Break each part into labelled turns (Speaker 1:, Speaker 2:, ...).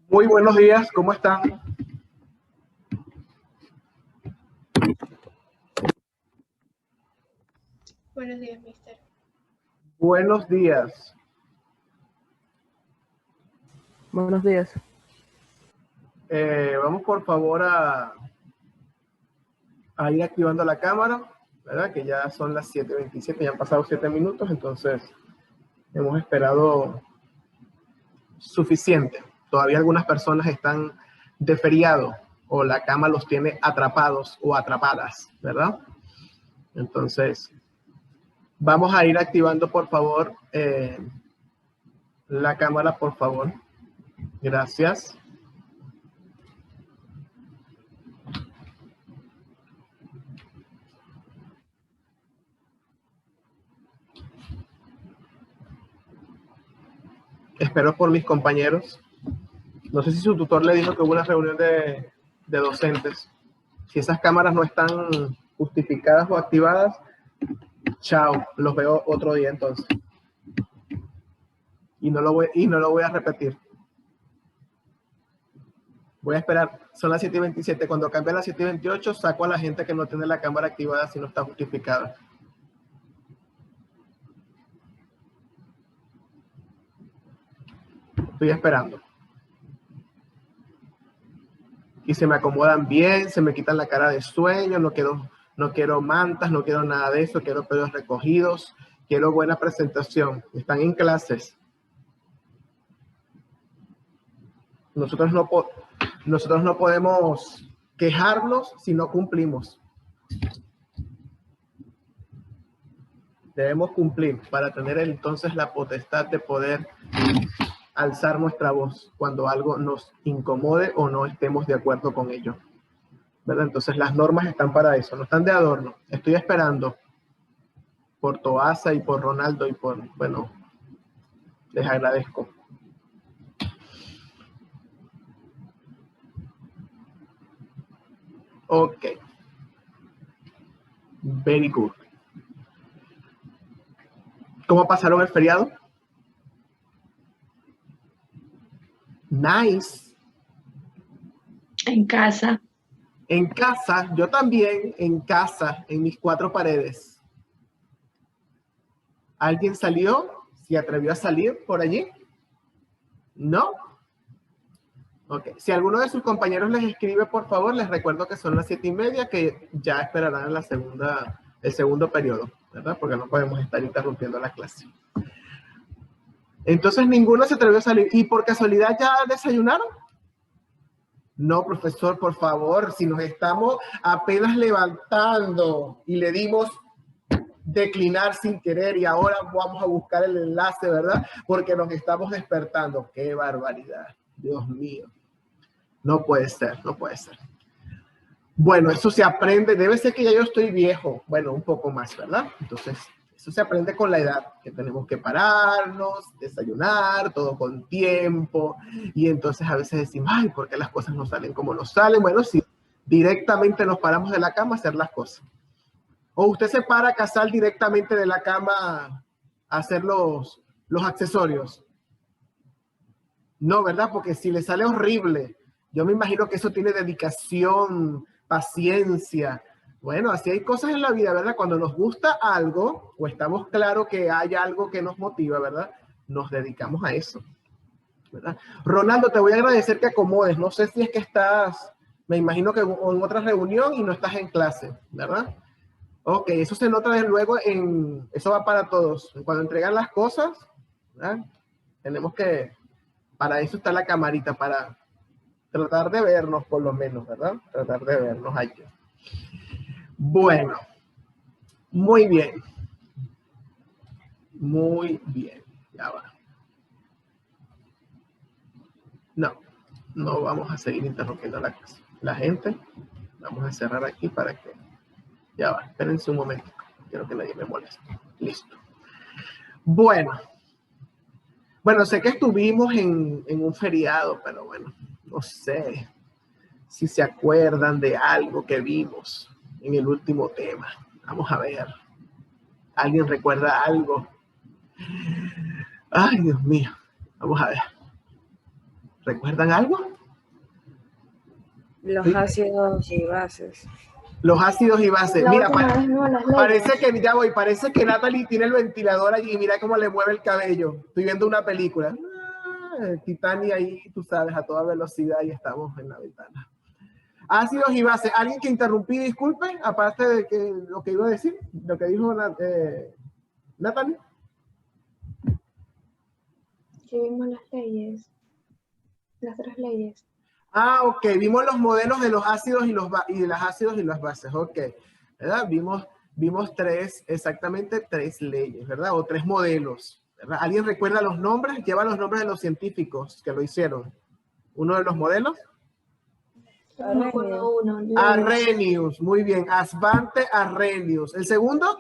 Speaker 1: Muy buenos días, ¿cómo están?
Speaker 2: Buenos días, mister.
Speaker 1: Buenos días.
Speaker 3: Buenos días.
Speaker 1: Vamos por favor a ir activando la cámara, ¿verdad? Que ya son las 7:27, ya han pasado 7 minutos, entonces hemos esperado suficiente. Todavía algunas personas están de feriado o la cama los tiene atrapados o atrapadas, ¿verdad? Entonces, vamos a ir activando por favor la cámara, por favor. Gracias. Espero por mis compañeros. No sé si su tutor le dijo que hubo una reunión de docentes. Si esas cámaras no están justificadas o activadas, chao, los veo otro día entonces. Y no lo voy a repetir. Voy a esperar, son las 7:27. Cuando cambie a las 7:28, saco a la gente que no tiene la cámara activada si no está justificada. Estoy esperando. Y se me acomodan bien, se me quitan la cara de sueño, no quiero mantas, no quiero nada de eso, quiero pelos recogidos, quiero buena presentación. Están en clases. Nosotros no podemos quejarnos si no cumplimos. Debemos cumplir para tener entonces la potestad de poder alzar nuestra voz cuando algo nos incomode o no estemos de acuerdo con ello, ¿verdad? Entonces las normas están para eso, no están de adorno. Estoy esperando por Toasa y por Ronaldo y por, bueno, les agradezco. Ok. Very good. ¿Cómo pasaron el feriado? Nice.
Speaker 2: En casa.
Speaker 1: En casa, yo también en casa, en mis 4 paredes. ¿Alguien salió? ¿Se atrevió a salir por allí? ¿No? Ok. Si alguno de sus compañeros les escribe, por favor, les recuerdo que son las 7:30, que ya esperarán el segundo periodo, ¿verdad? Porque no podemos estar interrumpiendo la clase. Entonces, ninguno se atrevió a salir. ¿Y por casualidad ya desayunaron? No, profesor, por favor, si nos estamos apenas levantando y le dimos declinar sin querer y ahora vamos a buscar el enlace, ¿verdad? Porque nos estamos despertando. ¡Qué barbaridad! Dios mío. No puede ser, no puede ser. Bueno, eso se aprende. Debe ser que ya yo estoy viejo. Bueno, un poco más, ¿verdad? Entonces, eso se aprende con la edad, que tenemos que pararnos, desayunar, todo con tiempo. Y entonces a veces decimos, ay, ¿por qué las cosas no salen como nos salen? Bueno, sí, directamente nos paramos de la cama a hacer las cosas. O usted se para a cazar directamente de la cama a hacer los accesorios. No, ¿verdad? Porque si le sale horrible, yo me imagino que eso tiene dedicación, paciencia. Bueno, así hay cosas en la vida, ¿verdad? Cuando nos gusta algo, o estamos claros que hay algo que nos motiva, ¿verdad? Nos dedicamos a eso, ¿verdad? Ronaldo, te voy a agradecer que acomodes. No sé si es que estás, me imagino que en otra reunión y no estás en clase, ¿verdad? Ok, eso se nota desde luego eso va para todos. Cuando entregan las cosas, ¿verdad? Tenemos que, para eso está la camarita, para tratar de vernos por lo menos, ¿verdad? Tratar de vernos allí. Bueno, muy bien. Muy bien, ya va. No vamos a seguir interrumpiendo la gente. Vamos a cerrar aquí para que, ya va, espérense un momento. Quiero que nadie me moleste. Listo. Bueno, sé que estuvimos en un feriado, pero bueno, no sé si se acuerdan de algo que vimos en el último tema. Vamos a ver. ¿Alguien recuerda algo? Ay, Dios mío. Vamos a ver. ¿Recuerdan algo?
Speaker 3: Los
Speaker 1: Sí.
Speaker 3: ácidos y bases.
Speaker 1: Los ácidos y bases.
Speaker 2: La
Speaker 1: Mira,
Speaker 2: última vez vimos las leyes.
Speaker 1: parece que Natalie tiene el ventilador allí y mira cómo le mueve el cabello. Estoy viendo una película. Titanic ahí, tú sabes, a toda velocidad y estamos en la ventana. Ácidos y bases. ¿Alguien que interrumpí, disculpe? Aparte de que lo que iba a decir, lo que dijo Natalie.
Speaker 2: Que vimos las leyes. Las 3 leyes.
Speaker 1: Ah, ok, vimos los modelos de los ácidos y de las ácidos y las bases, ok, ¿verdad? Vimos exactamente tres leyes, ¿verdad? O 3 modelos, ¿verdad? ¿Alguien recuerda los nombres? Lleva los nombres de los científicos que lo hicieron. ¿Uno de los modelos?
Speaker 2: No me acuerdo uno.
Speaker 1: Arrhenius, muy bien, Asvante Arrhenius. ¿El segundo?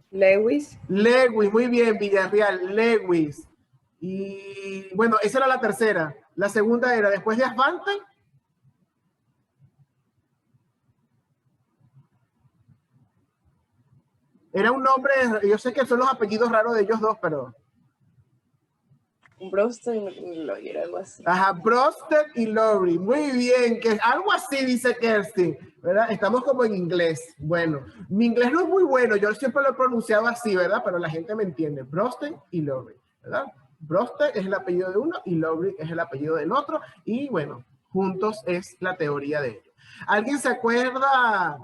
Speaker 3: Lewis.
Speaker 1: Lewis, muy bien, Villarreal, Lewis. Y bueno, esa era la tercera. La segunda era después de Asvante. Era un nombre, yo sé que son los apellidos raros de ellos dos, pero...
Speaker 3: Broston y Lawyer, algo así.
Speaker 1: Ajá, Brosted y Lowry. Muy bien, que algo así dice Kerstin, ¿verdad? Estamos como en inglés. Bueno, mi inglés no es muy bueno, yo siempre lo he pronunciado así, ¿verdad? Pero la gente me entiende. Brosted y Lowry, ¿verdad? Brosted es el apellido de uno y Lowry es el apellido del otro. Y bueno, juntos es la teoría de ellos. ¿Alguien se acuerda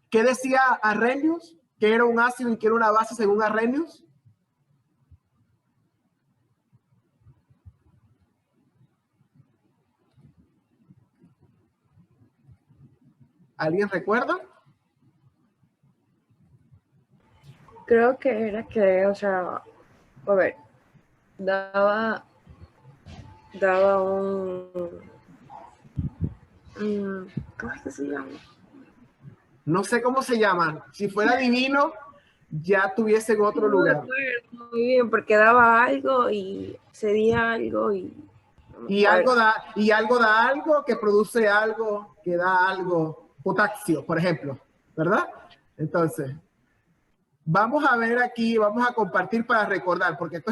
Speaker 1: qué decía Arrhenius? ¿Qué era un ácido y qué era una base según Arrhenius? ¿Alguien recuerda?
Speaker 3: Creo que era que, o sea, a ver, daba ¿cómo es que se llama?
Speaker 1: No sé cómo se llaman. Si fuera divino, ya tuviese en otro lugar.
Speaker 3: No me acuerdo muy bien, porque daba algo y cedía algo y...
Speaker 1: Y algo da algo, que produce algo, que da algo, potasio, por ejemplo, ¿verdad? Entonces, vamos a ver aquí, vamos a compartir para recordar, porque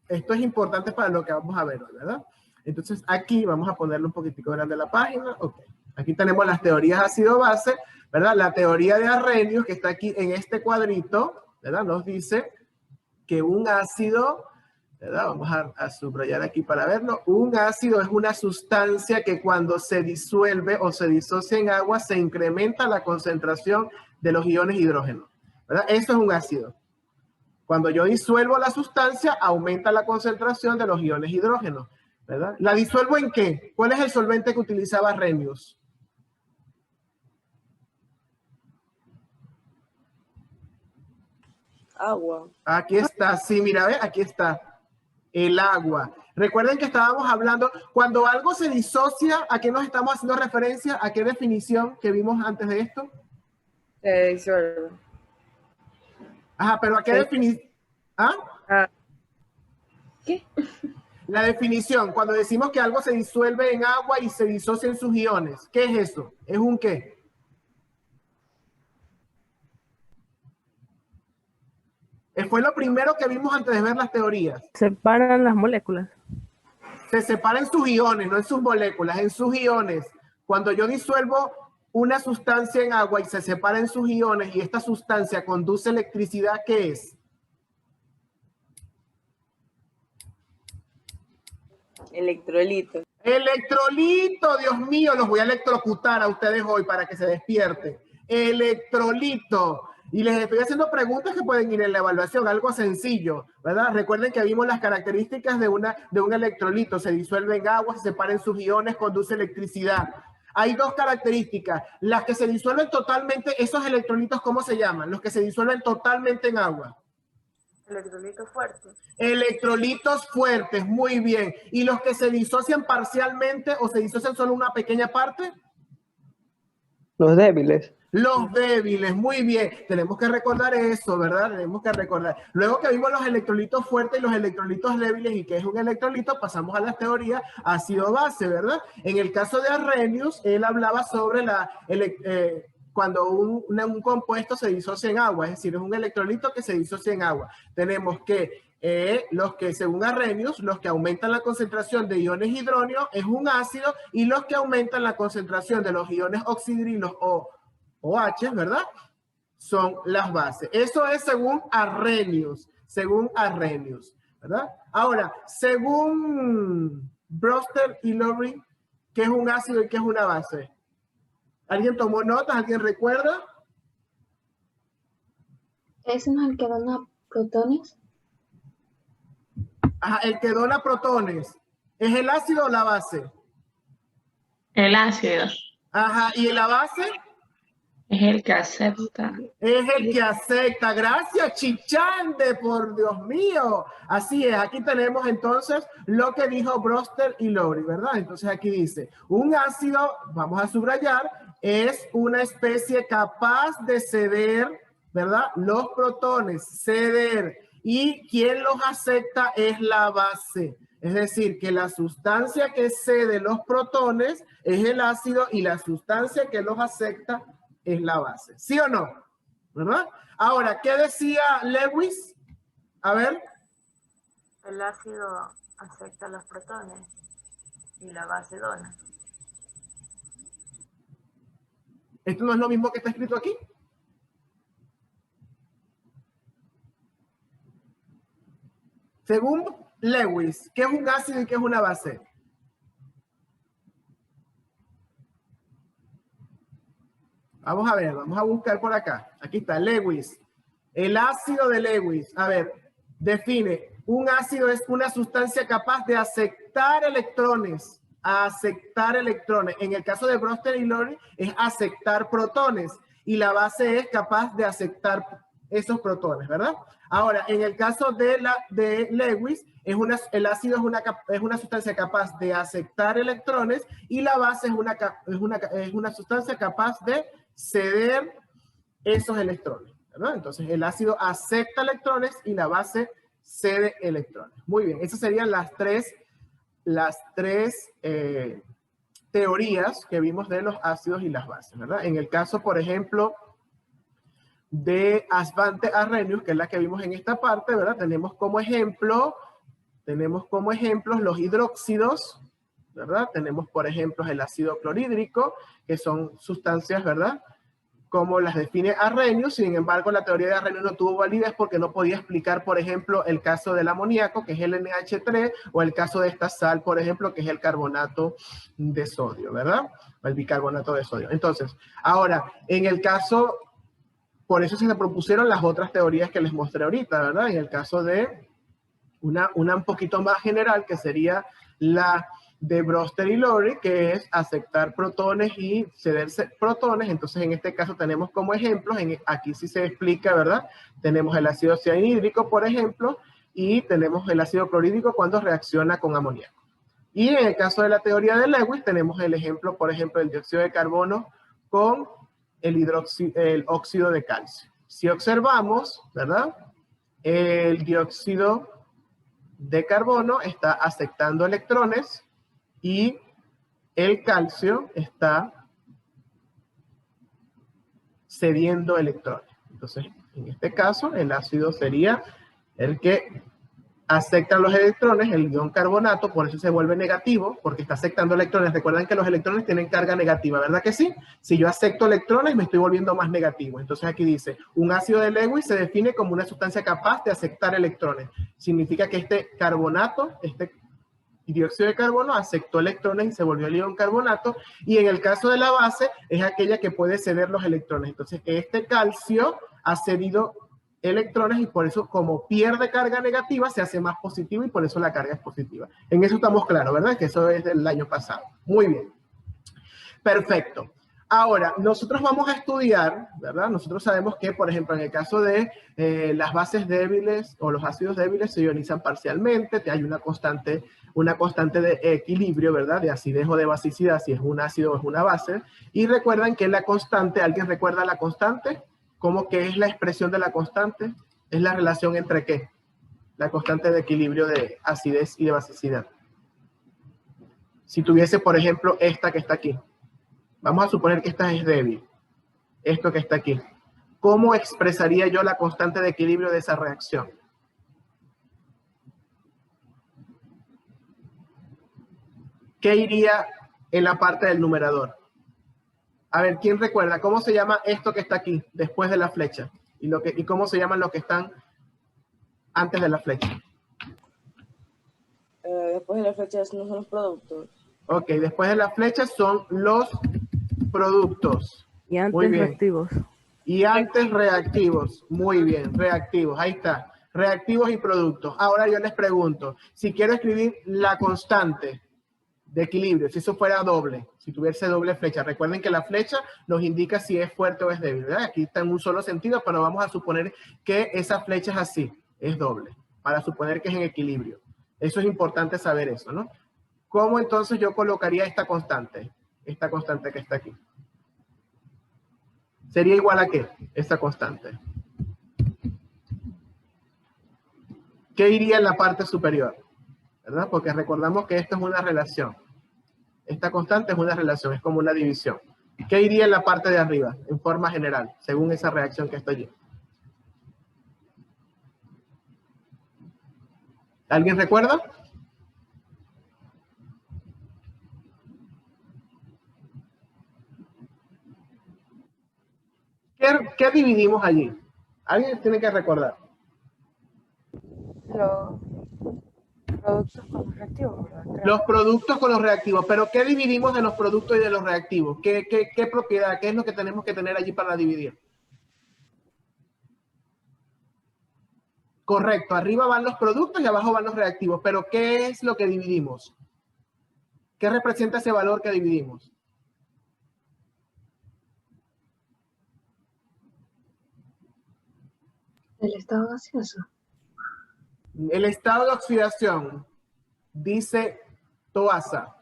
Speaker 1: esto es importante para lo que vamos a ver, ¿verdad? Entonces, aquí vamos a ponerle un poquitico grande la página. Ok. Aquí tenemos las teorías ácido-base, ¿verdad? La teoría de Arrhenius, que está aquí en este cuadrito, ¿verdad? Nos dice que un ácido... ¿verdad? Vamos a subrayar aquí para verlo. Un ácido es una sustancia que cuando se disuelve o se disocia en agua se incrementa la concentración de los iones hidrógeno, ¿verdad? Eso es un ácido. Cuando yo disuelvo la sustancia, aumenta la concentración de los iones hidrógeno, ¿verdad? ¿La disuelvo en qué? ¿Cuál es el solvente que utilizaba Arrhenius?
Speaker 3: Agua.
Speaker 1: Aquí está, sí, mira, ve, aquí está. El agua. Recuerden que estábamos hablando, cuando algo se disocia, ¿a qué nos estamos haciendo referencia? ¿A qué definición que vimos antes de esto?
Speaker 3: Se disuelve.
Speaker 1: Ajá, pero ¿a qué definición? ¿Ah?
Speaker 3: ¿Qué?
Speaker 1: La definición, cuando decimos que algo se disuelve en agua y se disocia en sus iones, ¿qué es eso? ¿Es un qué? Fue lo primero que vimos antes de ver las teorías.
Speaker 3: Separan las moléculas.
Speaker 1: Se separan en sus iones, no en sus moléculas, en sus iones. Cuando yo disuelvo una sustancia en agua y se separa en sus iones y esta sustancia conduce electricidad, ¿qué es?
Speaker 3: Electrolito.
Speaker 1: Electrolito, Dios mío, los voy a electrocutar a ustedes hoy para que se despierten. Electrolito. Y les estoy haciendo preguntas que pueden ir en la evaluación, algo sencillo, ¿verdad? Recuerden que vimos las características de un electrolito. Se disuelve en agua, se separa en sus iones, conduce electricidad. Hay 2 características. Las que se disuelven totalmente, esos electrolitos, ¿cómo se llaman? Los que se disuelven totalmente en agua.
Speaker 3: Electrolitos fuertes.
Speaker 1: Electrolitos fuertes, muy bien. ¿Y los que se disocian parcialmente o se disocian solo una pequeña parte?
Speaker 4: Los débiles.
Speaker 1: Los débiles, muy bien. Tenemos que recordar eso, ¿verdad? Tenemos que recordar. Luego que vimos los electrolitos fuertes y los electrolitos débiles y qué es un electrolito, pasamos a las teorías ácido-base, ¿verdad? En el caso de Arrhenius, él hablaba sobre cuando un compuesto se disocia en agua, es decir, es un electrolito que se disocia en agua. Tenemos que Los que, según Arrhenius, los que aumentan la concentración de iones hidróneo es un ácido, y los que aumentan la concentración de los iones oxidrilos o OH, ¿verdad? Son las bases. Eso es según Arrhenius, ¿verdad? Ahora, según Brewster y Lowry, ¿qué es un ácido y qué es una base? ¿Alguien tomó notas? ¿Alguien recuerda?
Speaker 2: ¿Ese no es el que dona protones?
Speaker 1: Ajá, el que dona protones. ¿Es el ácido o la base?
Speaker 5: El ácido
Speaker 1: Ajá, ¿y la base?
Speaker 5: es el que acepta.
Speaker 1: Es el que acepta. Gracias, Chichande, por Dios mío. Así es, aquí tenemos entonces lo que dijo Brewster y Lowry, ¿verdad? Entonces aquí dice, un ácido, vamos a subrayar, es una especie capaz de ceder, ¿verdad? Los protones, ceder. Y quien los acepta es la base. Es decir, que la sustancia que cede los protones es el ácido y la sustancia que los acepta es la base. ¿Sí o no? ¿Verdad? Ahora, ¿qué decía Lewis? A ver.
Speaker 6: El ácido acepta los protones y la base dona.
Speaker 1: ¿Esto no es lo mismo que está escrito aquí? Según Lewis, ¿qué es un ácido y qué es una base? Vamos a ver, vamos a buscar por acá. Aquí está, Lewis. El ácido de Lewis. A ver, define. Un ácido es una sustancia capaz de aceptar electrones. Aceptar electrones. En el caso de Brewster y Lowry es aceptar protones. Y la base es capaz de aceptar esos protones, ¿verdad? Ahora, en el caso de Lewis, el ácido es una sustancia capaz de aceptar electrones, y la base es una sustancia capaz de ceder esos electrones, ¿verdad? Entonces, el ácido acepta electrones y la base cede electrones. Muy bien, esas serían las tres teorías que vimos de los ácidos y las bases, ¿verdad? En el caso, por ejemplo, de Svante Arrhenius, que es la que vimos en esta parte, ¿verdad? Tenemos como ejemplos los hidróxidos, ¿verdad? Tenemos, por ejemplo, el ácido clorhídrico, que son sustancias, ¿verdad?, como las define Arrhenius. Sin embargo, la teoría de Arrhenius no tuvo validez porque no podía explicar, por ejemplo, el caso del amoníaco, que es el NH3, o el caso de esta sal, por ejemplo, que es el carbonato de sodio, ¿verdad? O el bicarbonato de sodio. Entonces, ahora, en el caso, por eso se le propusieron las otras teorías que les mostré ahorita, ¿verdad? En el caso de una un poquito más general, que sería la de Brewster y Lowry, que es aceptar protones y ceder protones. Entonces, en este caso tenemos como ejemplos, aquí sí se explica, ¿verdad? Tenemos el ácido cianhídrico, por ejemplo, y tenemos el ácido clorhídrico cuando reacciona con amoníaco. Y en el caso de la teoría de Lewis, tenemos el ejemplo, por ejemplo, del dióxido de carbono con el óxido de calcio. Si observamos, ¿verdad?, el dióxido de carbono está aceptando electrones y el calcio está cediendo electrones. Entonces, en este caso, el ácido sería el que acepta los electrones, el ion carbonato, por eso se vuelve negativo, porque está aceptando electrones. Recuerden que los electrones tienen carga negativa, ¿verdad que sí? Si yo acepto electrones, me estoy volviendo más negativo. Entonces aquí dice, un ácido de Lewis se define como una sustancia capaz de aceptar electrones. Significa que este carbonato, este dióxido de carbono, aceptó electrones y se volvió el ion carbonato. Y en el caso de la base, es aquella que puede ceder los electrones. Entonces, este calcio ha cedido electrones y por eso, como pierde carga negativa, se hace más positivo y por eso la carga es positiva. En eso estamos claros, ¿verdad? Que eso es del año pasado. Muy bien. Perfecto. Ahora, nosotros vamos a estudiar, ¿verdad? Nosotros sabemos que, por ejemplo, en el caso de las bases débiles o los ácidos débiles se ionizan parcialmente, hay una constante de equilibrio, ¿verdad? De acidez o de basicidad, si es un ácido o es una base. Y recuerdan que la constante, ¿alguien recuerda la constante? ¿Cómo que es la expresión de la constante? Es la relación entre ¿qué? La constante de equilibrio de acidez y de basicidad. Si tuviese, por ejemplo, esta que está aquí. Vamos a suponer que esta es débil. Esto que está aquí. ¿Cómo expresaría yo la constante de equilibrio de esa reacción? ¿qué iría en la parte del numerador? A ver, ¿quién recuerda cómo se llama esto que está aquí, después de la flecha? ¿Y cómo se llaman los que están antes de la flecha?
Speaker 3: Después de las fechas no son los productos.
Speaker 1: Ok, después de la flecha son los productos.
Speaker 7: Y antes
Speaker 1: Muy bien.
Speaker 7: reactivos.
Speaker 1: Y antes reactivos. Muy bien, reactivos. Ahí está. Reactivos y productos. Ahora yo les pregunto, si quiero escribir la constante de equilibrio, si eso fuera doble, si tuviese doble flecha. Recuerden que la flecha nos indica si es fuerte o es débil, ¿verdad? Aquí está en un solo sentido, pero vamos a suponer que esa flecha es así, es doble, para suponer que es en equilibrio. Eso es importante saber eso, ¿no? ¿Cómo entonces yo colocaría esta constante? Esta constante que está aquí. ¿Sería igual a qué? Esta constante. ¿Qué iría en la parte superior? ¿Verdad? Porque recordamos que esto es una relación. Esta constante es una relación, es como una división. ¿Qué iría en la parte de arriba, en forma general, según esa reacción que está allí? ¿Alguien recuerda? ¿Qué dividimos allí? ¿Alguien tiene que recordar?
Speaker 3: Los productos con los reactivos, ¿verdad? Creo.
Speaker 1: Los productos con los reactivos. ¿Pero qué dividimos de los productos y de los reactivos? ¿Qué propiedad? ¿Qué es lo que tenemos que tener allí para dividir? Correcto. Arriba van los productos y abajo van los reactivos. ¿Pero qué es lo que dividimos? ¿Qué representa ese valor que dividimos?
Speaker 2: El estado gaseoso.
Speaker 1: El estado de oxidación, dice Toasa.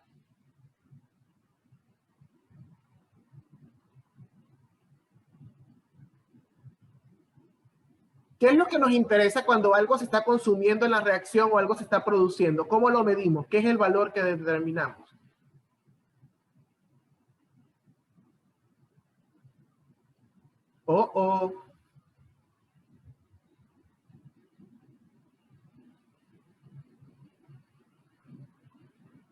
Speaker 1: ¿Qué es lo que nos interesa cuando algo se está consumiendo en la reacción o algo se está produciendo? ¿Cómo lo medimos? ¿Qué es el valor que determinamos?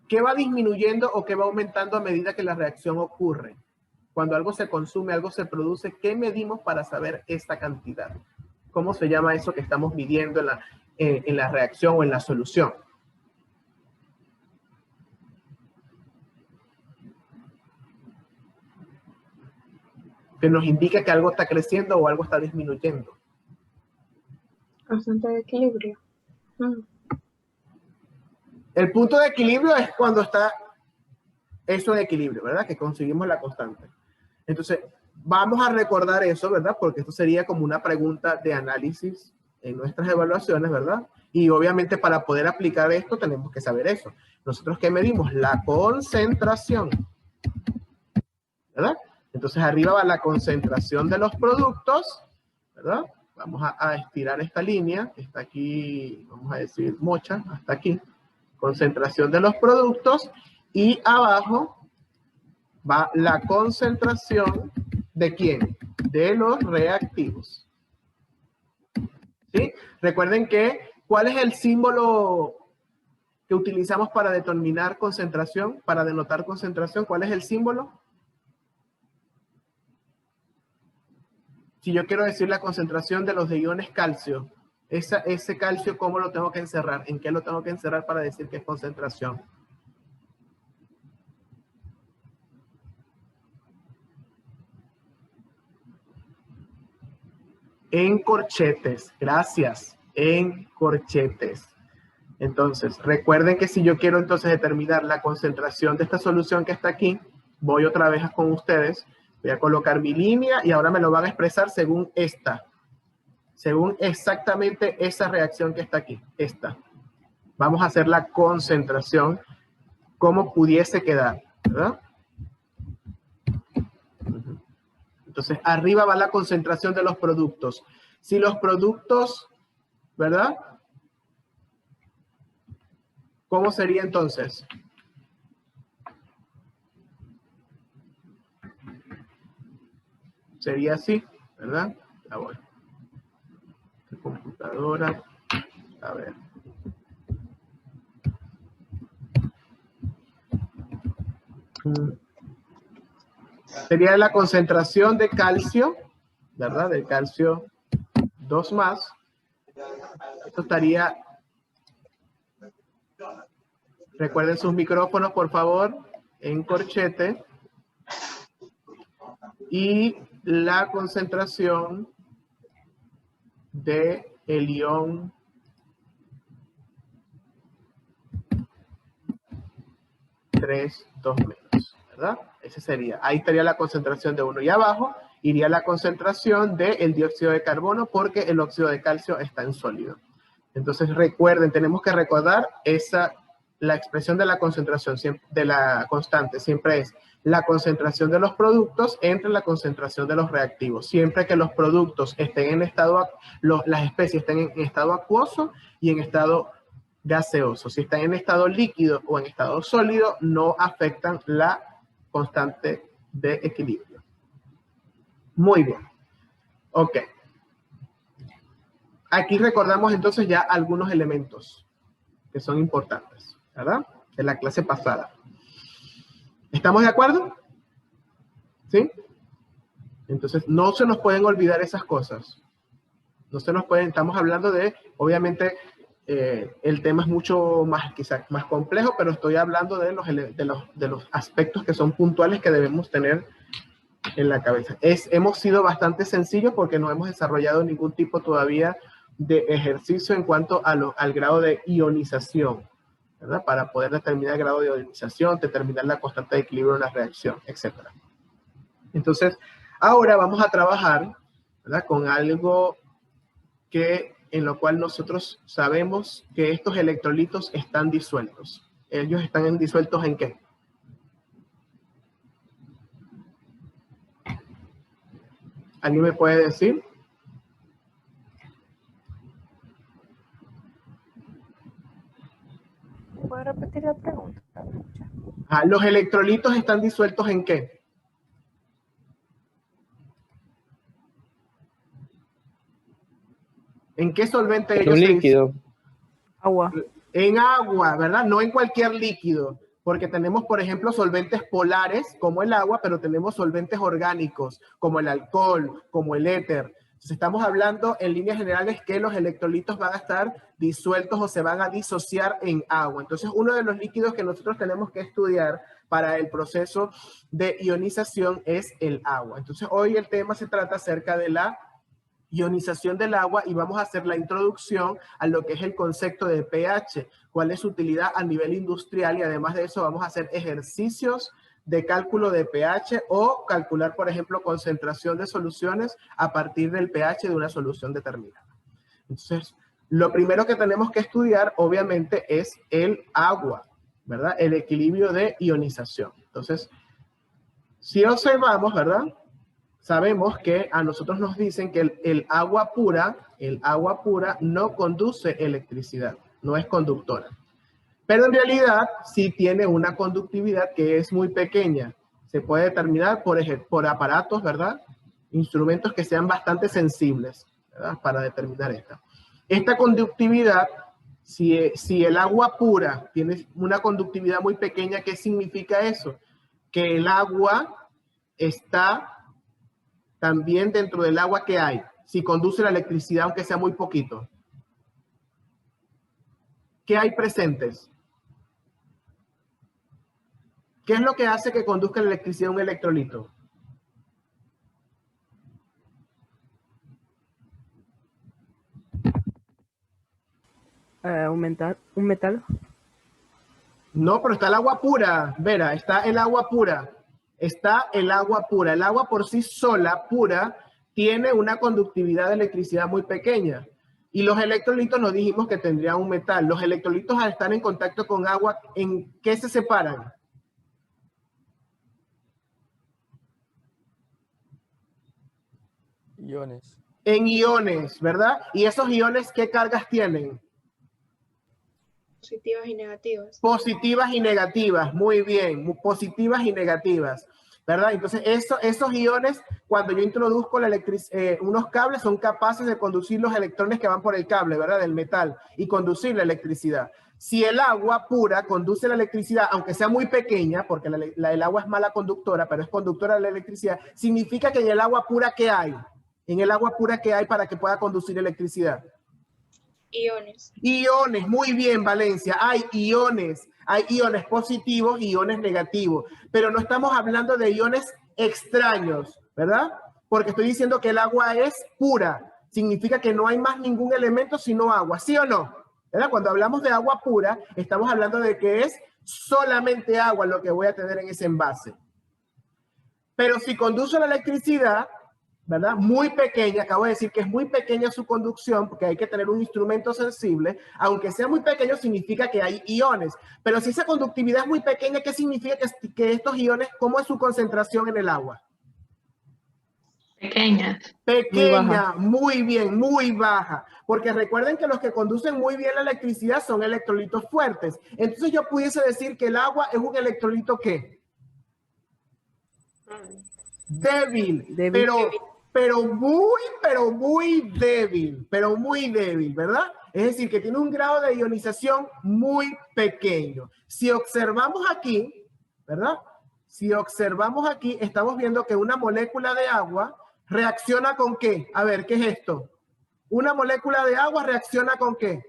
Speaker 1: ¿Qué va disminuyendo o qué va aumentando a medida que la reacción ocurre? Cuando algo se consume, algo se produce, ¿qué medimos para saber esta cantidad? ¿Cómo se llama eso que estamos midiendo en la reacción o en la solución? Que nos indica que algo está creciendo o algo está disminuyendo.
Speaker 2: Constante de equilibrio.
Speaker 1: El punto de equilibrio es cuando está eso en equilibrio, ¿verdad? Que conseguimos la constante. Entonces, vamos a recordar eso, ¿verdad? Porque esto sería como una pregunta de análisis en nuestras evaluaciones, ¿verdad? Y obviamente para poder aplicar esto tenemos que saber eso. Nosotros, ¿qué medimos? La concentración, ¿verdad? Entonces, arriba va la concentración de los productos, ¿verdad? Vamos a estirar esta línea, que está aquí, vamos a decir, mocha, hasta aquí. Concentración de los productos. Y abajo va la concentración ¿de quién? De los reactivos. ¿Sí? Recuerden que, ¿cuál es el símbolo que utilizamos para determinar concentración, para denotar concentración? ¿Cuál es el símbolo? Si yo quiero decir la concentración de los iones calcio, ese calcio, ¿cómo lo tengo que encerrar? ¿En qué lo tengo que encerrar para decir que es concentración? En corchetes, gracias, en corchetes. Entonces, recuerden que si yo quiero entonces determinar la concentración de esta solución que está aquí, voy otra vez con ustedes, voy a colocar mi línea y ahora me lo van a expresar según esta, según exactamente esa reacción que está aquí, esta. Vamos a hacer la concentración como pudiese quedar, ¿verdad? Entonces, arriba va la concentración de los productos. Si los productos, ¿verdad? ¿Cómo sería entonces? Sería así, ¿verdad? Ya voy. La computadora. A ver. Sería la concentración de calcio, ¿verdad? Del calcio 2+. Esto estaría... Recuerden sus micrófonos, por favor, en corchete. Y la concentración de el ion 3,2-, ¿verdad? Ese sería. Ahí estaría la concentración de uno. Y abajo iría la concentración del dióxido de carbono porque el óxido de calcio está en sólido. Entonces recuerden, tenemos que recordar la expresión de la concentración, de la constante, siempre es la concentración de los productos entre la concentración de los reactivos. Siempre que los productos estén en estado, las especies estén en estado acuoso y en estado gaseoso. Si están en estado líquido o en estado sólido, no afectan la constante de equilibrio. Muy bien. Ok. Aquí recordamos entonces ya algunos elementos que son importantes, ¿verdad? De la clase pasada. ¿Estamos de acuerdo? ¿Sí? Entonces, no se nos pueden olvidar esas cosas. No se nos pueden, estamos hablando de, obviamente, el tema es mucho más, quizás más complejo, pero estoy hablando de los aspectos que son puntuales que debemos tener en la cabeza. Hemos sido bastante sencillos porque no hemos desarrollado ningún tipo todavía de ejercicio en cuanto al grado de ionización, ¿verdad? Para poder determinar el grado de ionización, determinar la constante de equilibrio de una reacción, etc. Entonces, ahora vamos a trabajar, ¿verdad? Con algo en lo cual nosotros sabemos que estos electrolitos están disueltos. ¿Ellos están disueltos en qué? ¿Alguien me puede decir?
Speaker 7: ¿Puede repetir la pregunta?
Speaker 1: ¿Los electrolitos están disueltos en qué? ¿En qué solvente ellos
Speaker 4: Un
Speaker 1: se
Speaker 4: líquido.
Speaker 7: Agua.
Speaker 1: En agua, ¿verdad? No en cualquier líquido, porque tenemos, por ejemplo, solventes polares, como el agua, pero tenemos solventes orgánicos, como el alcohol, como el éter. Entonces, estamos hablando en líneas generales que los electrolitos van a estar disueltos o se van a disociar en agua. Entonces, uno de los líquidos que nosotros tenemos que estudiar para el proceso de ionización es el agua. Entonces, hoy el tema se trata acerca de la ionización del agua y vamos a hacer la introducción a lo que es el concepto de pH, cuál es su utilidad a nivel industrial y además de eso vamos a hacer ejercicios de cálculo de pH o calcular, por ejemplo, concentración de soluciones a partir del pH de una solución determinada. Entonces, lo primero que tenemos que estudiar, obviamente, es el agua, ¿verdad? El equilibrio de ionización. Entonces, si observamos, ¿verdad? Sabemos que a nosotros nos dicen que el agua pura no conduce electricidad, no es conductora. Pero en realidad sí tiene una conductividad que es muy pequeña. Se puede determinar por aparatos, ¿verdad? Instrumentos que sean bastante sensibles, ¿verdad? Para determinar esta. Esta conductividad, si el agua pura tiene una conductividad muy pequeña, ¿qué significa eso? Que el agua está también dentro del agua que hay, si conduce la electricidad, aunque sea muy poquito. ¿Qué hay presentes? ¿Qué es lo que hace que conduzca la electricidad un electrolito?
Speaker 7: Un metal.
Speaker 1: No, pero está el agua pura, Vera, está el agua pura. Está el agua pura. El agua por sí sola, pura, tiene una conductividad de electricidad muy pequeña. Y los electrolitos nos dijimos que tendrían un metal. Los electrolitos al estar en contacto con agua, ¿en qué se separan?
Speaker 8: Iones.
Speaker 1: En iones, ¿verdad? ¿Y esos iones qué cargas tienen?
Speaker 2: Positivas y negativas.
Speaker 1: Positivas y negativas, muy bien, positivas y negativas, ¿verdad? Entonces, esos iones, cuando yo introduzco unos cables, son capaces de conducir los electrones que van por el cable, ¿verdad? Del metal, y conducir la electricidad. Si el agua pura conduce la electricidad, aunque sea muy pequeña, porque el agua es mala conductora, pero es conductora de la electricidad, significa que en el agua pura, ¿qué hay? En el agua pura, ¿qué hay para que pueda conducir electricidad?
Speaker 2: Iones.
Speaker 1: Iones, muy bien, Valencia. Hay iones positivos y iones negativos, pero no estamos hablando de iones extraños, ¿verdad? Porque estoy diciendo que el agua es pura. Significa que no hay más ningún elemento sino agua, ¿sí o no? ¿Verdad? Cuando hablamos de agua pura, estamos hablando de que es solamente agua lo que voy a tener en ese envase. Pero si conduce la electricidad, ¿verdad? Muy pequeña, acabo de decir que es muy pequeña su conducción, porque hay que tener un instrumento sensible. Aunque sea muy pequeño, significa que hay iones. Pero si esa conductividad es muy pequeña, ¿qué significa que estos iones, cómo es su concentración en el agua?
Speaker 5: Pequeñas.
Speaker 1: Pequeña, muy bien, muy baja. Porque recuerden que los que conducen muy bien la electricidad son electrolitos fuertes. Entonces yo pudiese decir que el agua es un electrolito ¿qué? Débil. Pero muy débil, ¿verdad? Es decir, que tiene un grado de ionización muy pequeño. Si observamos aquí, ¿verdad? Si observamos aquí, estamos viendo que una molécula de agua reacciona ¿con qué? A ver, ¿qué es esto? Una molécula de agua reacciona ¿con qué?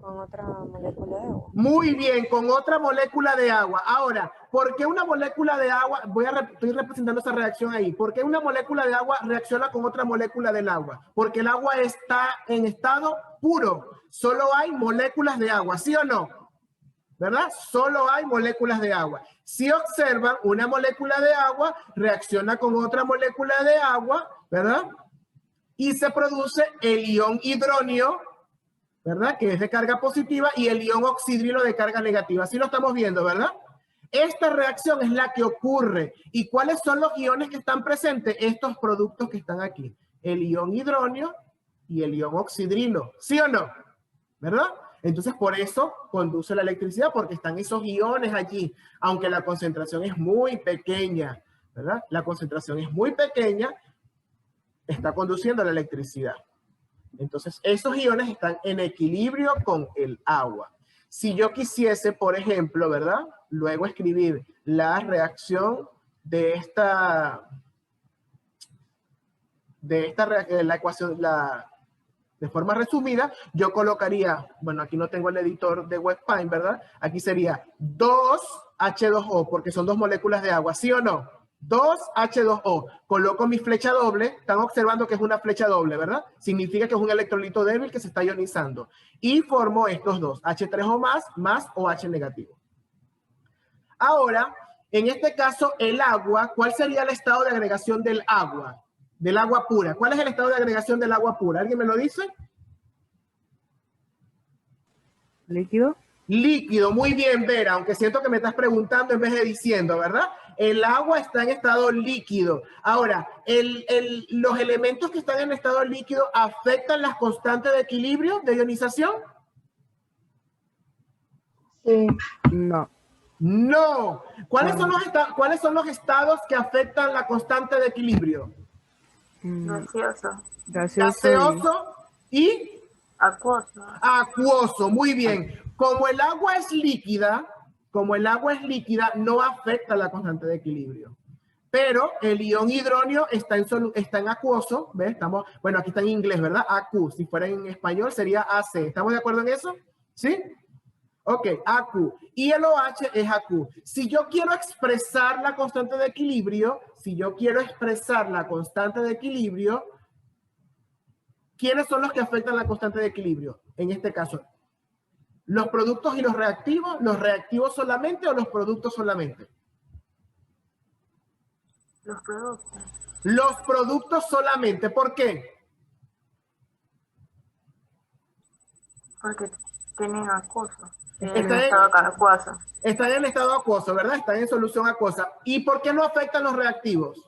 Speaker 7: Con otra molécula de agua.
Speaker 1: Muy bien, con otra molécula de agua. Ahora, ¿por qué una molécula de agua? Estoy representando esa reacción ahí. ¿Por qué una molécula de agua reacciona con otra molécula del agua? Porque el agua está en estado puro. Solo hay moléculas de agua, ¿sí o no? ¿Verdad? Solo hay moléculas de agua. Si observan, una molécula de agua reacciona con otra molécula de agua, ¿verdad? Y se produce el ion hidronio, ¿verdad? Que es de carga positiva, y el ion oxidrilo de carga negativa. Así lo estamos viendo, ¿verdad? Esta reacción es la que ocurre. ¿Y cuáles son los iones que están presentes? Estos productos que están aquí. El ion hidronio y el ion oxidrilo. ¿Sí o no? ¿Verdad? Entonces, por eso conduce la electricidad, porque están esos iones allí, aunque la concentración es muy pequeña, ¿verdad? La concentración es muy pequeña, está conduciendo la electricidad. Entonces, esos iones están en equilibrio con el agua. Si yo quisiese, por ejemplo, ¿verdad? Luego escribir la reacción de la ecuación, de forma resumida, yo colocaría, bueno, aquí no tengo el editor de WebPaint, ¿verdad? Aquí sería 2H2O, porque son dos moléculas de agua, ¿sí o no? 2H2O. Coloco mi flecha doble. Están observando que es una flecha doble, ¿verdad? Significa que es un electrolito débil que se está ionizando. Y formo estos dos, H3O más OH negativo. Ahora, en este caso, el agua, ¿cuál sería el estado de agregación del agua? Del agua pura. ¿Cuál es el estado de agregación del agua pura? ¿Alguien me lo dice?
Speaker 7: ¿Líquido?
Speaker 1: Líquido, muy bien, Vera, aunque siento que me estás preguntando en vez de diciendo, ¿verdad? El agua está en estado líquido. Ahora, los elementos que están en estado líquido afectan las constantes de equilibrio de ionización.
Speaker 2: Sí.
Speaker 7: No.
Speaker 1: No. ¿Cuáles son los estados que afectan la constante de equilibrio?
Speaker 6: Gaseoso.
Speaker 1: Gaseoso y
Speaker 6: Acuoso.
Speaker 1: acuoso. Muy bien. Como el agua es líquida, no afecta la constante de equilibrio. Pero el ion hidronio está en acuoso, ¿ves? Bueno, aquí está en inglés, ¿verdad? AQ. Si fuera en español sería AC. ¿Estamos de acuerdo en eso? ¿Sí? Ok, AQ. Y el OH es AQ. Si yo quiero expresar la constante de equilibrio, ¿quiénes son los que afectan la constante de equilibrio? En este caso, ¿los productos y los reactivos solamente o los productos solamente?
Speaker 6: Los productos.
Speaker 1: Los productos solamente. ¿Por qué?
Speaker 6: Porque tienen acuoso.
Speaker 1: Están en estado acuoso, ¿verdad? Están en solución acuosa. ¿Y por qué no afectan los reactivos?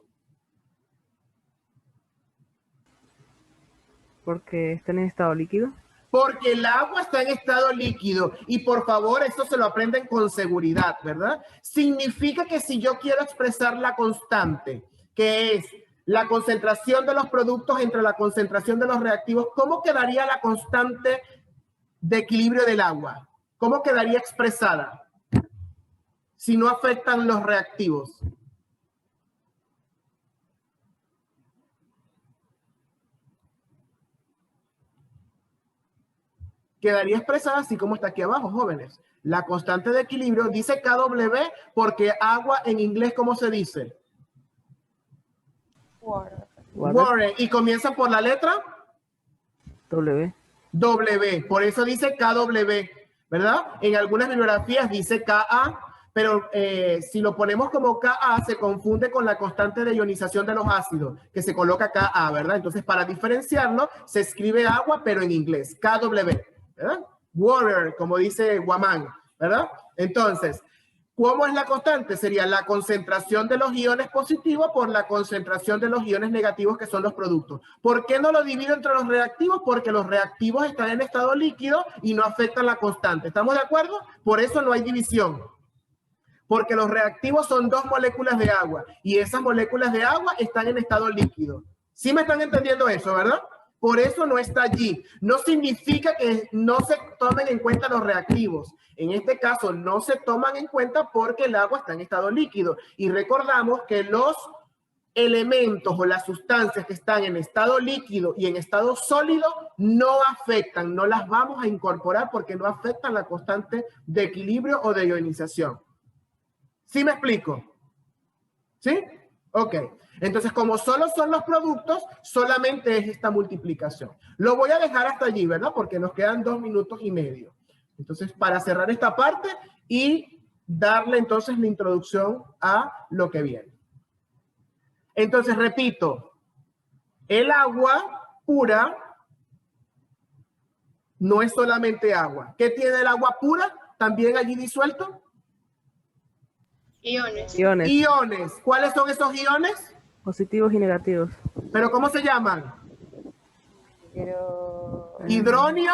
Speaker 7: Porque están en estado líquido.
Speaker 1: Porque el agua está en estado líquido. Y por favor, esto se lo aprenden con seguridad, ¿verdad? Significa que si yo quiero expresar la constante, que es la concentración de los productos entre la concentración de los reactivos, ¿cómo quedaría la constante de equilibrio del agua? ¿Cómo quedaría expresada si no afectan los reactivos? Quedaría expresada así como está aquí abajo, jóvenes. La constante de equilibrio dice KW porque agua en inglés, ¿cómo se dice?
Speaker 7: Water.
Speaker 1: Water. Y comienza por la letra
Speaker 4: W.
Speaker 1: W. Por eso dice KW, ¿verdad? En algunas bibliografías dice KA, pero si lo ponemos como KA se confunde con la constante de ionización de los ácidos, que se coloca KA, ¿verdad? Entonces, para diferenciarlo, se escribe agua, pero en inglés, KW, ¿verdad? Water, como dice Guamán, ¿verdad? Entonces, ¿cómo es la constante? Sería la concentración de los iones positivos por la concentración de los iones negativos, que son los productos. ¿Por qué no lo divido entre los reactivos? Porque los reactivos están en estado líquido y no afectan la constante. ¿Estamos de acuerdo? Por eso no hay división. Porque los reactivos son dos moléculas de agua y esas moléculas de agua están en estado líquido. ¿Sí me están entendiendo eso, verdad? Por eso no está allí. No significa que no se tomen en cuenta los reactivos. En este caso no se toman en cuenta porque el agua está en estado líquido. Y recordamos que los elementos o las sustancias que están en estado líquido y en estado sólido no afectan, no las vamos a incorporar porque no afectan la constante de equilibrio o de ionización. ¿Sí me explico? ¿Sí? Ok. Entonces, como solo son los productos, solamente es esta multiplicación. Lo voy a dejar hasta allí, ¿verdad? Porque nos quedan 2 minutos y medio. Entonces, para cerrar esta parte y darle entonces la introducción a lo que viene. Entonces, repito, el agua pura no es solamente agua. ¿Qué tiene el agua pura? También allí disuelto.
Speaker 2: Iones.
Speaker 4: Iones.
Speaker 1: Iones. ¿Cuáles son esos iones?
Speaker 4: Positivos y negativos.
Speaker 1: ¿Pero cómo se llaman?
Speaker 7: Hidronio
Speaker 1: Hidronio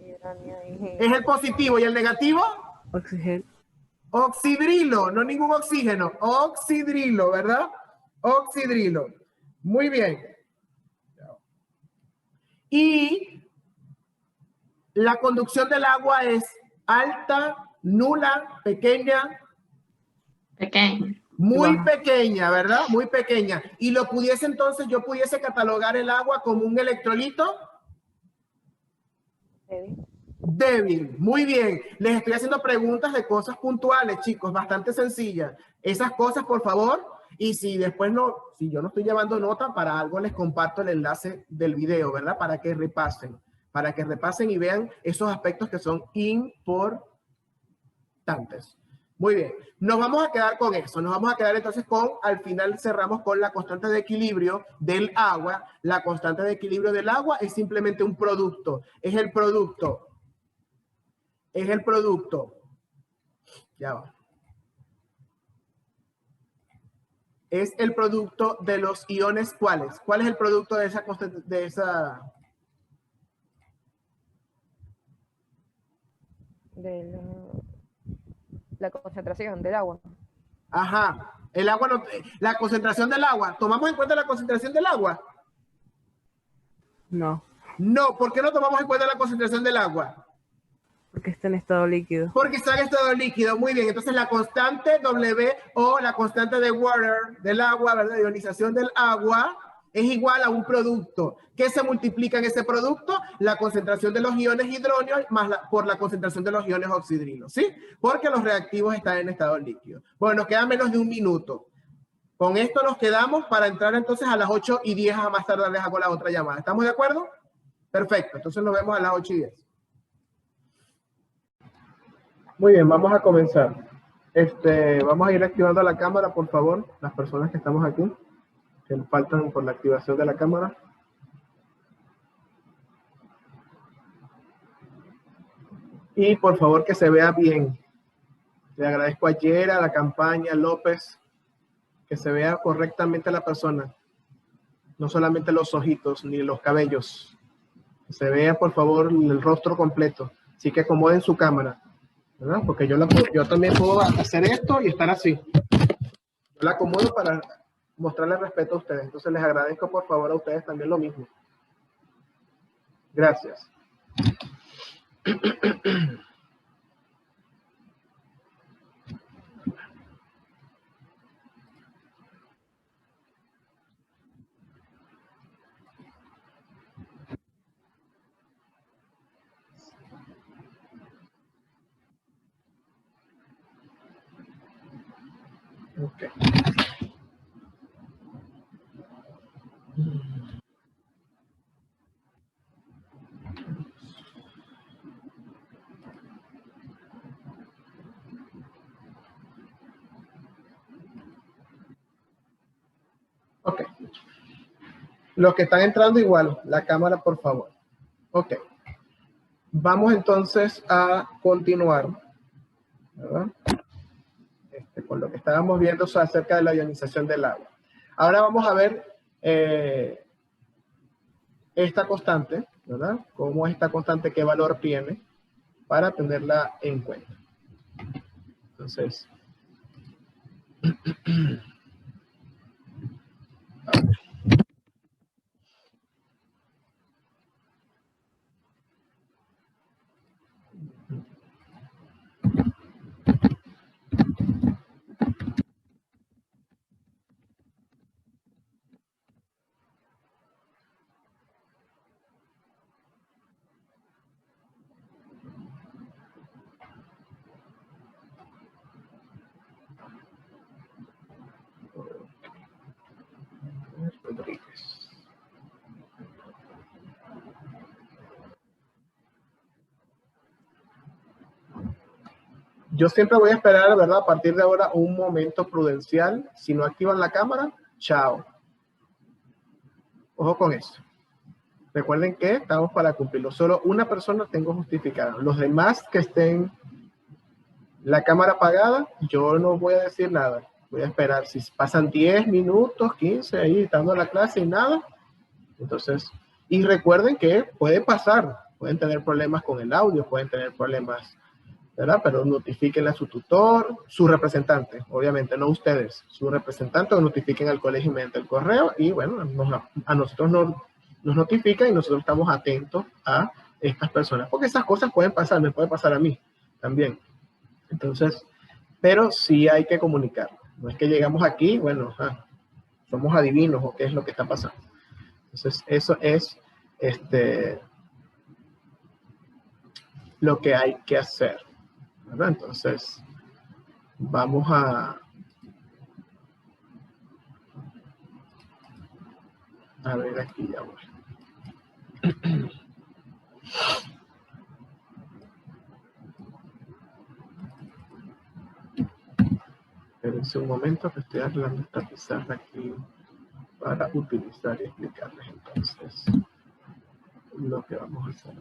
Speaker 7: y
Speaker 1: es el positivo y el negativo,
Speaker 4: Oxígeno.
Speaker 1: oxidrilo, no ningún oxígeno, oxidrilo, ¿verdad? Oxidrilo. Muy bien. Y la conducción del agua es alta, nula, pequeña.
Speaker 5: Pequeño.
Speaker 1: Muy
Speaker 4: Baja.
Speaker 1: pequeña, ¿verdad? Muy pequeña. Y lo pudiese entonces, yo pudiese catalogar el agua como un electrolito débil. Muy bien. Les estoy haciendo preguntas de cosas puntuales, chicos, bastante sencillas. Esas cosas, por favor. Y si después no, si yo no estoy llevando nota, para algo les comparto el enlace del video, ¿verdad? Para que repasen y vean esos aspectos que son importantes. Muy bien, nos vamos a quedar con eso, nos vamos a quedar entonces con, al final cerramos con la constante de equilibrio del agua. La constante de equilibrio del agua es simplemente un producto, es el producto, ya va. Es el producto de los iones, ¿cuáles? ¿Cuál es el producto de esa constante, de esa?
Speaker 7: de la concentración del agua.
Speaker 1: Ajá, el agua, no, la concentración del agua. ¿Tomamos en cuenta la concentración del agua?
Speaker 4: No,
Speaker 1: No, ¿por qué no tomamos en cuenta la concentración del agua?
Speaker 4: porque está en estado líquido.
Speaker 1: Porque está en estado líquido, muy bien. Entonces la constante W o la constante de water, del agua, ¿verdad? De ionización del agua, es igual a un producto. ¿Qué se multiplica en ese producto? La concentración de los iones hidronio más por la concentración de los iones oxidrilo, ¿sí? Porque los reactivos están en estado líquido. Bueno, nos queda menos de 1 minuto. Con esto nos quedamos para entrar entonces a las 8:10, a más tarde les hago la otra llamada. ¿Estamos de acuerdo? Perfecto, entonces nos vemos a las 8:10. Muy bien, vamos a comenzar. Vamos a ir activando la cámara, por favor, las personas que estamos aquí, que faltan por la activación de la cámara. Y por favor que se vea bien. Le agradezco a Yera, a la campaña, a López, que se vea correctamente la persona. No solamente los ojitos ni los cabellos. Que se vea, por favor, el rostro completo. Así que acomoden su cámara, ¿verdad? Porque yo también puedo hacer esto y estar así. Yo la acomodo mostrarles respeto a ustedes. Entonces les agradezco por favor a ustedes también lo mismo. Gracias. Okay. Ok. Los que están entrando igual, la cámara por favor. Ok. Vamos entonces a continuar, ¿verdad? Con lo que estábamos viendo acerca de la ionización del agua. Ahora vamos a ver esta constante, ¿verdad? Cómo esta constante, qué valor tiene para tenerla en cuenta. Entonces, a ver. Rodríguez. Yo siempre voy a esperar, ¿verdad? A partir de ahora, un momento prudencial. Si no activan la cámara, chao. Ojo con eso. Recuerden que estamos para cumplirlo. Solo una persona tengo justificada. Los demás que estén la cámara apagada, yo no voy a decir nada. Voy a esperar. Si pasan 10 minutos, 15, ahí dando la clase y nada. Entonces, y recuerden que puede pasar. Pueden tener problemas con el audio, pueden tener problemas, ¿verdad? Pero notifíquenle a su tutor, su representante, obviamente, no ustedes. Su representante, o notifiquen al colegio mediante el correo y bueno, a nosotros nos notifican y nosotros estamos atentos a estas personas. Porque esas cosas pueden pasar, me puede pasar a mí también. Entonces, pero sí hay que comunicar. No es que llegamos aquí, bueno, somos adivinos o qué es lo que está pasando. Entonces, eso es lo que hay que hacer, ¿verdad? Entonces, vamos a ver aquí ya voy. Espérense un momento que estoy arreglando esta pizarra aquí para utilizar y explicarles entonces lo que vamos a hacer.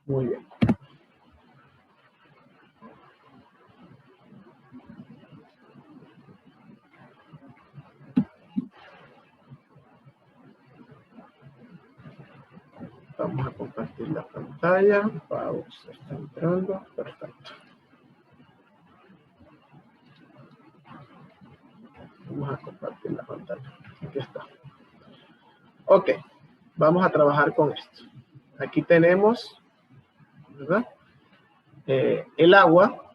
Speaker 1: Muy bien. Vamos a compartir la pantalla. Pau se está entrando. Perfecto. Vamos a compartir la pantalla. Aquí está. Ok. Vamos a trabajar con esto. Aquí tenemos, ¿verdad? El agua,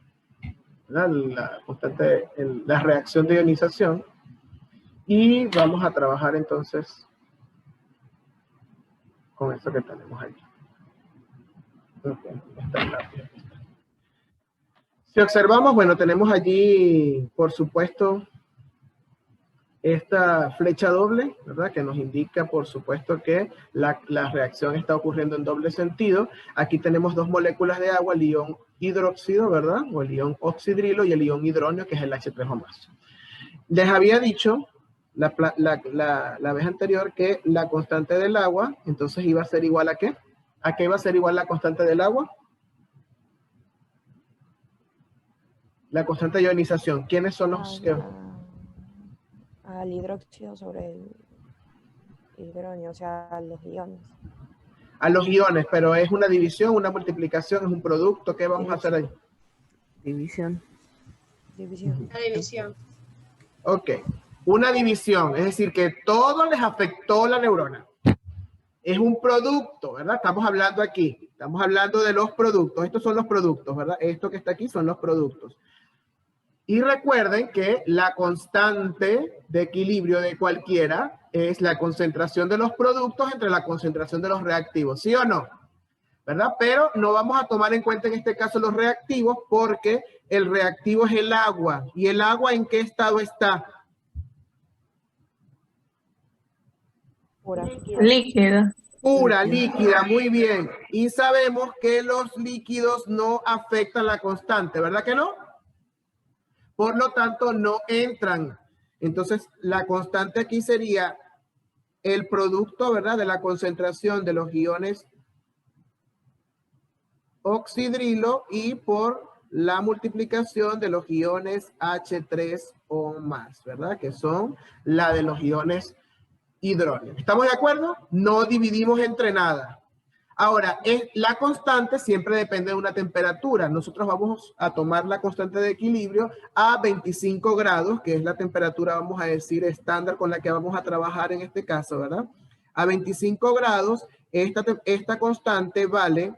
Speaker 1: ¿verdad? La constante, la reacción de ionización. Y vamos a trabajar entonces con esto que tenemos aquí. Okay, está rápido. Si observamos, bueno, tenemos allí, por supuesto, esta flecha doble, ¿verdad? Que nos indica, por supuesto, que la reacción está ocurriendo en doble sentido. Aquí tenemos dos moléculas de agua, el ion hidróxido, ¿verdad? O el ion oxidrilo y el ion hidronio, que es el H3O+. Les había dicho la vez anterior que la constante del agua, entonces iba a ser igual a ¿qué? ¿A qué iba a ser igual la constante del agua? La constante de ionización. ¿Quiénes son los que...?
Speaker 7: al hidróxido sobre el hidrógeno, o sea, a los iones.
Speaker 1: A los iones, pero es una división, una multiplicación, es un producto. ¿Qué vamos a hacer ahí?
Speaker 4: División.
Speaker 7: División.
Speaker 2: La división.
Speaker 1: Ok, una división, es decir, que todo les afectó la neurona. Es un producto, ¿verdad? Estamos hablando aquí, estamos hablando de los productos. Estos son los productos, ¿verdad? Esto que está aquí son los productos. Y recuerden que la constante de equilibrio de cualquiera es la concentración de los productos entre la concentración de los reactivos, ¿sí o no? ¿Verdad? Pero no vamos a tomar en cuenta en este caso los reactivos porque el reactivo es el agua. ¿Y el agua en qué estado está?
Speaker 7: Pura.
Speaker 5: Líquido.
Speaker 1: Pura, líquida, muy bien. Y sabemos que los líquidos no afectan la constante, ¿verdad que no? Por lo tanto, no entran. Entonces, la constante aquí sería el producto, ¿verdad? De la concentración de los iones oxidrilo y por la multiplicación de los iones H3 o más, ¿verdad? Que son la de los iones hidrógeno. ¿Estamos de acuerdo? No dividimos entre nada. Ahora, la constante siempre depende de una temperatura. Nosotros vamos a tomar la constante de equilibrio a 25 grados, que es la temperatura, vamos a decir, estándar con la que vamos a trabajar en este caso, ¿verdad? A 25 grados, esta constante vale...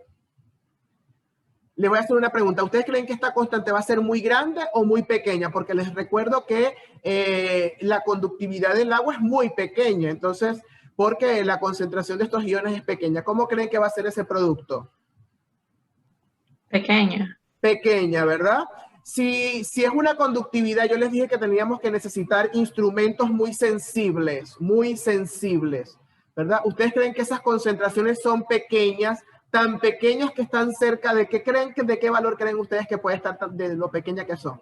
Speaker 1: Le voy a hacer una pregunta. ¿Ustedes creen que esta constante va a ser muy grande o muy pequeña? Porque les recuerdo que la conductividad del agua es muy pequeña. Entonces, porque la concentración de estos iones es pequeña. ¿Cómo creen que va a ser ese producto?
Speaker 5: Pequeña.
Speaker 1: Pequeña, ¿verdad? Si es una conductividad, yo les dije que teníamos que necesitar instrumentos muy sensibles, ¿verdad? ¿Ustedes creen que esas concentraciones son pequeñas? Tan pequeñas que están cerca de qué creen, de qué valor creen ustedes que puede estar de lo pequeña que son.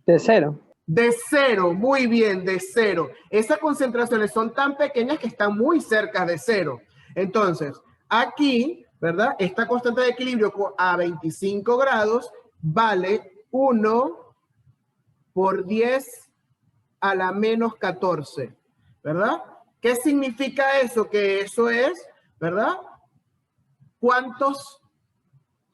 Speaker 8: De cero.
Speaker 1: De cero, muy bien, de cero. Esas concentraciones son tan pequeñas que están muy cerca de cero. Entonces, aquí, ¿verdad? Esta constante de equilibrio a 25 grados vale 1 por 10 a la menos 14, ¿verdad? ¿Qué significa eso? Que eso es... ¿verdad? ¿Cuántos?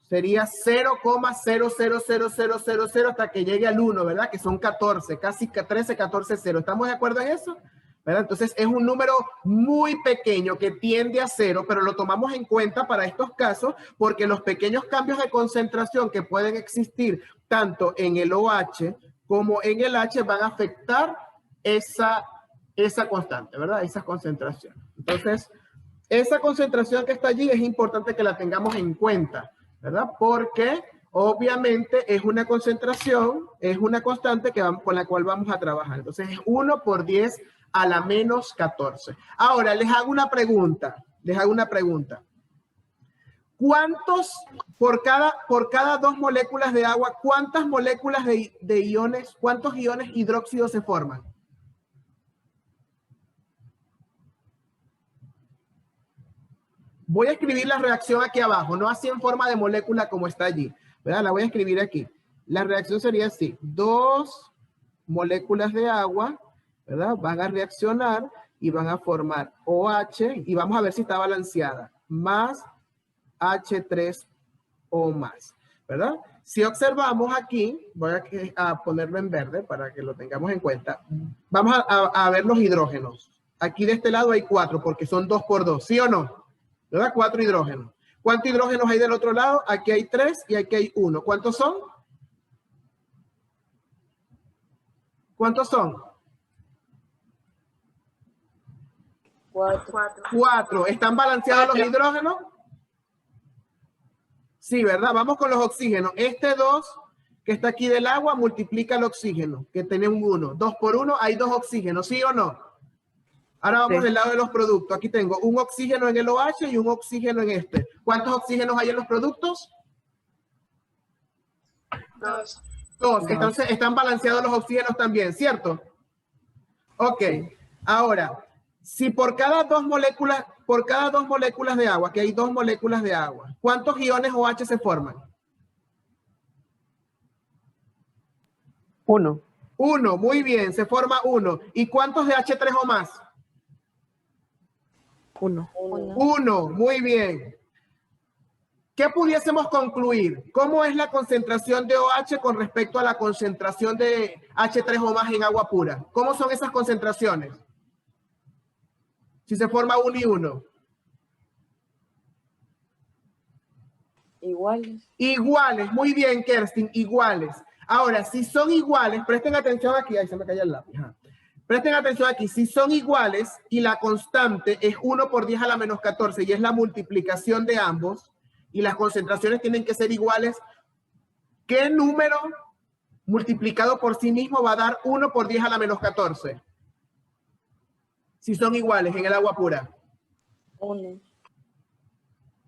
Speaker 1: Sería 0,000000 hasta que llegue al 1, ¿verdad? Que son 14, casi 13, 14, 0. ¿Estamos de acuerdo en eso? ¿Verdad? Entonces es un número muy pequeño que tiende a 0, pero lo tomamos en cuenta para estos casos porque los pequeños cambios de concentración que pueden existir tanto en el OH como en el H van a afectar esa constante, ¿verdad? Esa concentración. Entonces... esa concentración que está allí es importante que la tengamos en cuenta, ¿verdad? Porque obviamente es una concentración, es una constante con la cual vamos a trabajar. Entonces es 1 por 10 a la menos 14. Ahora les hago una pregunta, ¿Cuántos, por cada 2 moléculas de agua, cuántas moléculas de iones, cuántos iones hidróxidos se forman? Voy a escribir la reacción aquí abajo, no así en forma de molécula como está allí, ¿verdad? La voy a escribir aquí. La reacción sería así: 2 moléculas de agua, ¿verdad? Van a reaccionar y van a formar OH, y vamos a ver si está balanceada, más H3 o más, ¿verdad? Si observamos aquí, voy a ponerlo en verde para que lo tengamos en cuenta. Vamos a ver los hidrógenos. Aquí de este lado hay 4 porque son 2 por 2, ¿sí o no? ¿Verdad? 4 hidrógenos. ¿Cuántos hidrógenos hay del otro lado? Aquí hay 3 y aquí hay 1. ¿Cuántos son? ¿Cuántos son? 4. ¿Están balanceados los hidrógenos? Sí, ¿verdad? Vamos con los oxígenos. Este 2 que está aquí del agua multiplica el oxígeno, que tiene un 1. 2 por 1 hay 2 oxígenos, ¿sí o no? Ahora vamos del lado de los productos. Aquí tengo un oxígeno en el OH y un oxígeno en este. ¿Cuántos oxígenos hay en los productos?
Speaker 2: 2.
Speaker 1: 2. Entonces están balanceados los oxígenos también, ¿cierto? Ok. Ahora, si por cada 2 moléculas de agua, que hay 2 moléculas de agua, ¿cuántos iones OH se forman?
Speaker 8: 1.
Speaker 1: 1, muy bien, se forma 1. ¿Y cuántos de H3 o más?
Speaker 4: 1.
Speaker 1: 1, muy bien. ¿Qué pudiésemos concluir? ¿Cómo es la concentración de OH con respecto a la concentración de H3 o más en agua pura? ¿Cómo son esas concentraciones? Si se forma 1 y 1.
Speaker 7: Iguales.
Speaker 1: Iguales, muy bien, Kerstin, iguales. Ahora, si son iguales, presten atención aquí, ahí se me cayó el lápiz. Presten atención aquí, si son iguales y la constante es 1 por 10 a la menos 14 y es la multiplicación de ambos, y las concentraciones tienen que ser iguales, ¿qué número multiplicado por sí mismo va a dar 1 por 10 a la menos 14? Si son iguales en el agua pura.
Speaker 7: 1.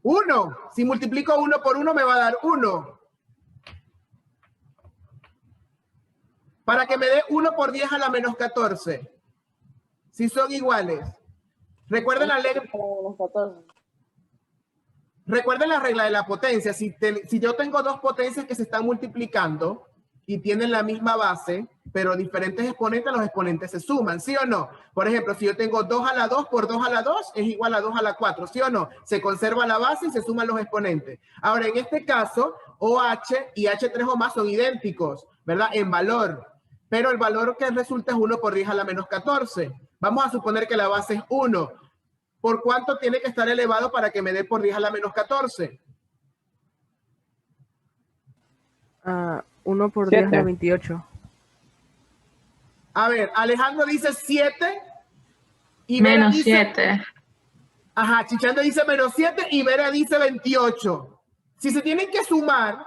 Speaker 1: 1. Si multiplico 1 por 1 me va a dar 1. Para que me dé 1 por 10 a la menos 14. Si son iguales. Recuerden la regla. Recuerden la regla de la potencia. Si yo tengo dos potencias que se están multiplicando y tienen la misma base, pero diferentes exponentes, los exponentes se suman, ¿sí o no? Por ejemplo, si yo tengo 2 a la 2 por 2 a la 2 es igual a 2 a la 4, ¿sí o no? Se conserva la base y se suman los exponentes. Ahora, en este caso, OH y H3 o más son idénticos, ¿verdad? En valor. Pero el valor que resulta es 1 por 10 a la menos 14. Vamos a suponer que la base es 1. ¿Por cuánto tiene que estar elevado para que me dé por 10 a la menos 14?
Speaker 4: 1 por 10 a la 28.
Speaker 1: A ver, Alejandro dice 7. Y Vera
Speaker 5: Menos
Speaker 1: dice,
Speaker 5: 7.
Speaker 1: Ajá, Chichando dice menos 7 y Vera dice 28. Si se tienen que sumar,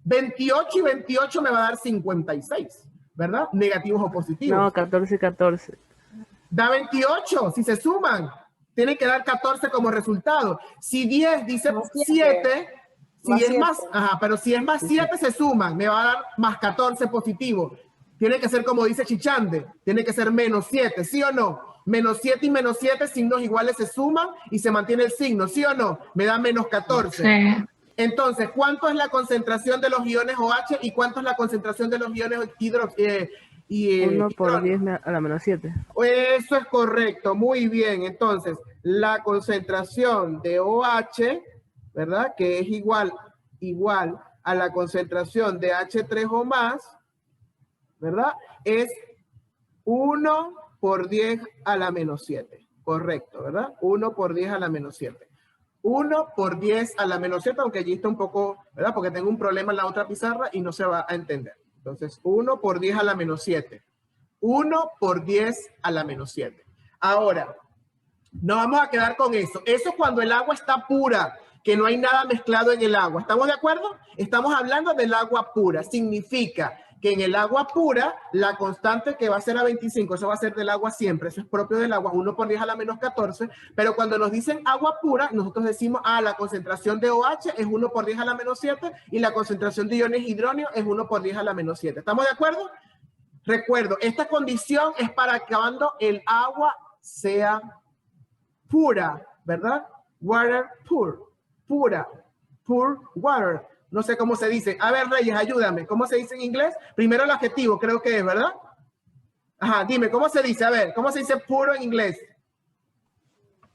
Speaker 1: 28 y 28 me va a dar 56, ¿verdad? Negativos o positivos.
Speaker 4: No, 14 y 14.
Speaker 1: Da 28, si se suman. Tiene que dar 14 como resultado. Si 10 dice 7, si
Speaker 7: Más
Speaker 1: es
Speaker 7: 7.
Speaker 1: más, ajá, pero si es más 7 se suman, me va a dar más 14 positivo. Tiene que ser como dice Chichande, tiene que ser menos 7, ¿sí o no? Menos 7 y menos 7, signos iguales se suman y se mantiene el signo, ¿sí o no? Me da menos 14.
Speaker 5: Sí.
Speaker 1: Entonces, ¿cuánto es la concentración de los iones OH y cuánto es la concentración de los iones
Speaker 4: 1 por 10 a la menos 7.
Speaker 1: Eso es correcto, muy bien. Entonces, la concentración de OH, ¿verdad? Que es igual a la concentración de H3 o más, ¿verdad? Es 1 por 10 a la menos 7. Correcto, ¿verdad? 1 por 10 a la menos 7. 1 por 10 a la menos 7, aunque allí está un poco, ¿verdad? Porque tengo un problema en la otra pizarra y no se va a entender. Entonces, 1 por 10 a la menos 7. 1 por 10 a la menos 7. Ahora, no vamos a quedar con eso. Eso es cuando el agua está pura, que no hay nada mezclado en el agua. ¿Estamos de acuerdo? Estamos hablando del agua pura. Significa que en el agua pura, la constante que va a ser a 25, eso va a ser del agua siempre, eso es propio del agua, 1 por 10 a la menos 14, pero cuando nos dicen agua pura, nosotros decimos, la concentración de OH es 1 por 10 a la menos 7 y la concentración de iones hidróneo es 1 por 10 a la menos 7. ¿Estamos de acuerdo? Recuerdo, esta condición es para que cuando el agua sea pura, ¿verdad? Water pure, pura, pure water. No sé cómo se dice. A ver, Reyes, ayúdame. ¿Cómo se dice en inglés? Primero el adjetivo, creo que es, ¿verdad? Ajá, dime, ¿cómo se dice? A ver, ¿cómo se dice puro en inglés?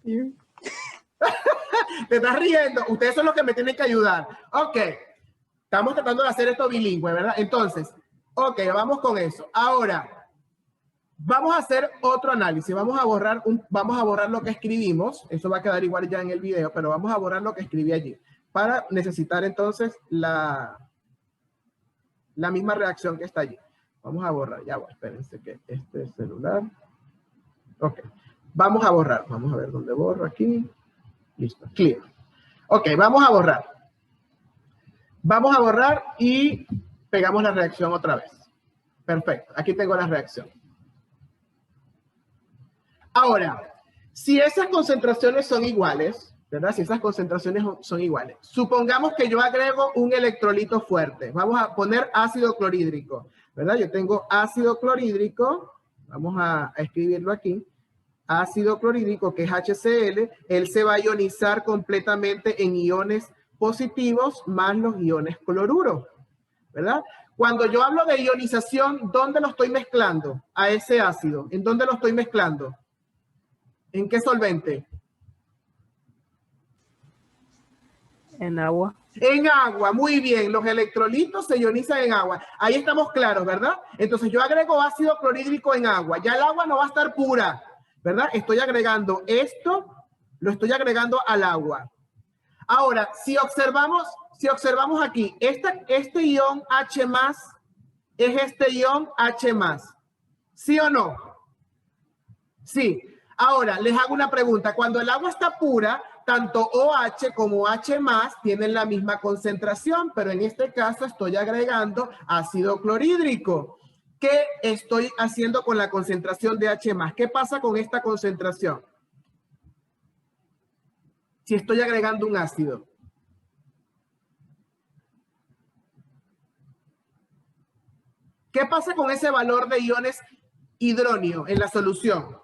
Speaker 1: Te estás riendo. Ustedes son los que me tienen que ayudar. Ok. Estamos tratando de hacer esto bilingüe, ¿verdad? Entonces, ok, vamos con eso. Ahora, vamos a hacer otro análisis. Vamos a borrar lo que escribimos. Eso va a quedar igual ya en el video, pero vamos a borrar lo que escribí allí, para necesitar entonces la misma reacción que está allí. Vamos a borrar, ya va, espérense que este celular. Ok, vamos a borrar. Vamos a ver dónde borro aquí. Listo, clear. Ok, vamos a borrar. Vamos a borrar y pegamos la reacción otra vez. Perfecto, aquí tengo la reacción. Ahora, si esas concentraciones son iguales, ¿verdad? Si esas concentraciones son iguales. Supongamos que yo agrego un electrolito fuerte. Vamos a poner ácido clorhídrico, ¿verdad? Yo tengo ácido clorhídrico. Vamos a escribirlo aquí. Ácido clorhídrico, que es HCl. Él se va a ionizar completamente en iones positivos más los iones cloruro, ¿verdad? Cuando yo hablo de ionización, ¿dónde lo estoy mezclando? A ese ácido. ¿En dónde lo estoy mezclando? ¿En qué solvente?
Speaker 4: En agua.
Speaker 1: En agua, muy bien. Los electrolitos se ionizan en agua. Ahí estamos claros, ¿verdad? Entonces yo agrego ácido clorhídrico en agua. Ya el agua no va a estar pura, ¿verdad? Estoy agregando esto, lo estoy agregando al agua. Ahora, si observamos aquí, este ion H+, es este ion H+. ¿Sí o no? Sí. Ahora, les hago una pregunta. Cuando el agua está pura, tanto OH como H+ tienen la misma concentración, pero en este caso estoy agregando ácido clorhídrico. ¿Qué estoy haciendo con la concentración de H+? ¿Qué pasa con esta concentración? Si estoy agregando un ácido. ¿Qué pasa con ese valor de iones hidróneo en la solución?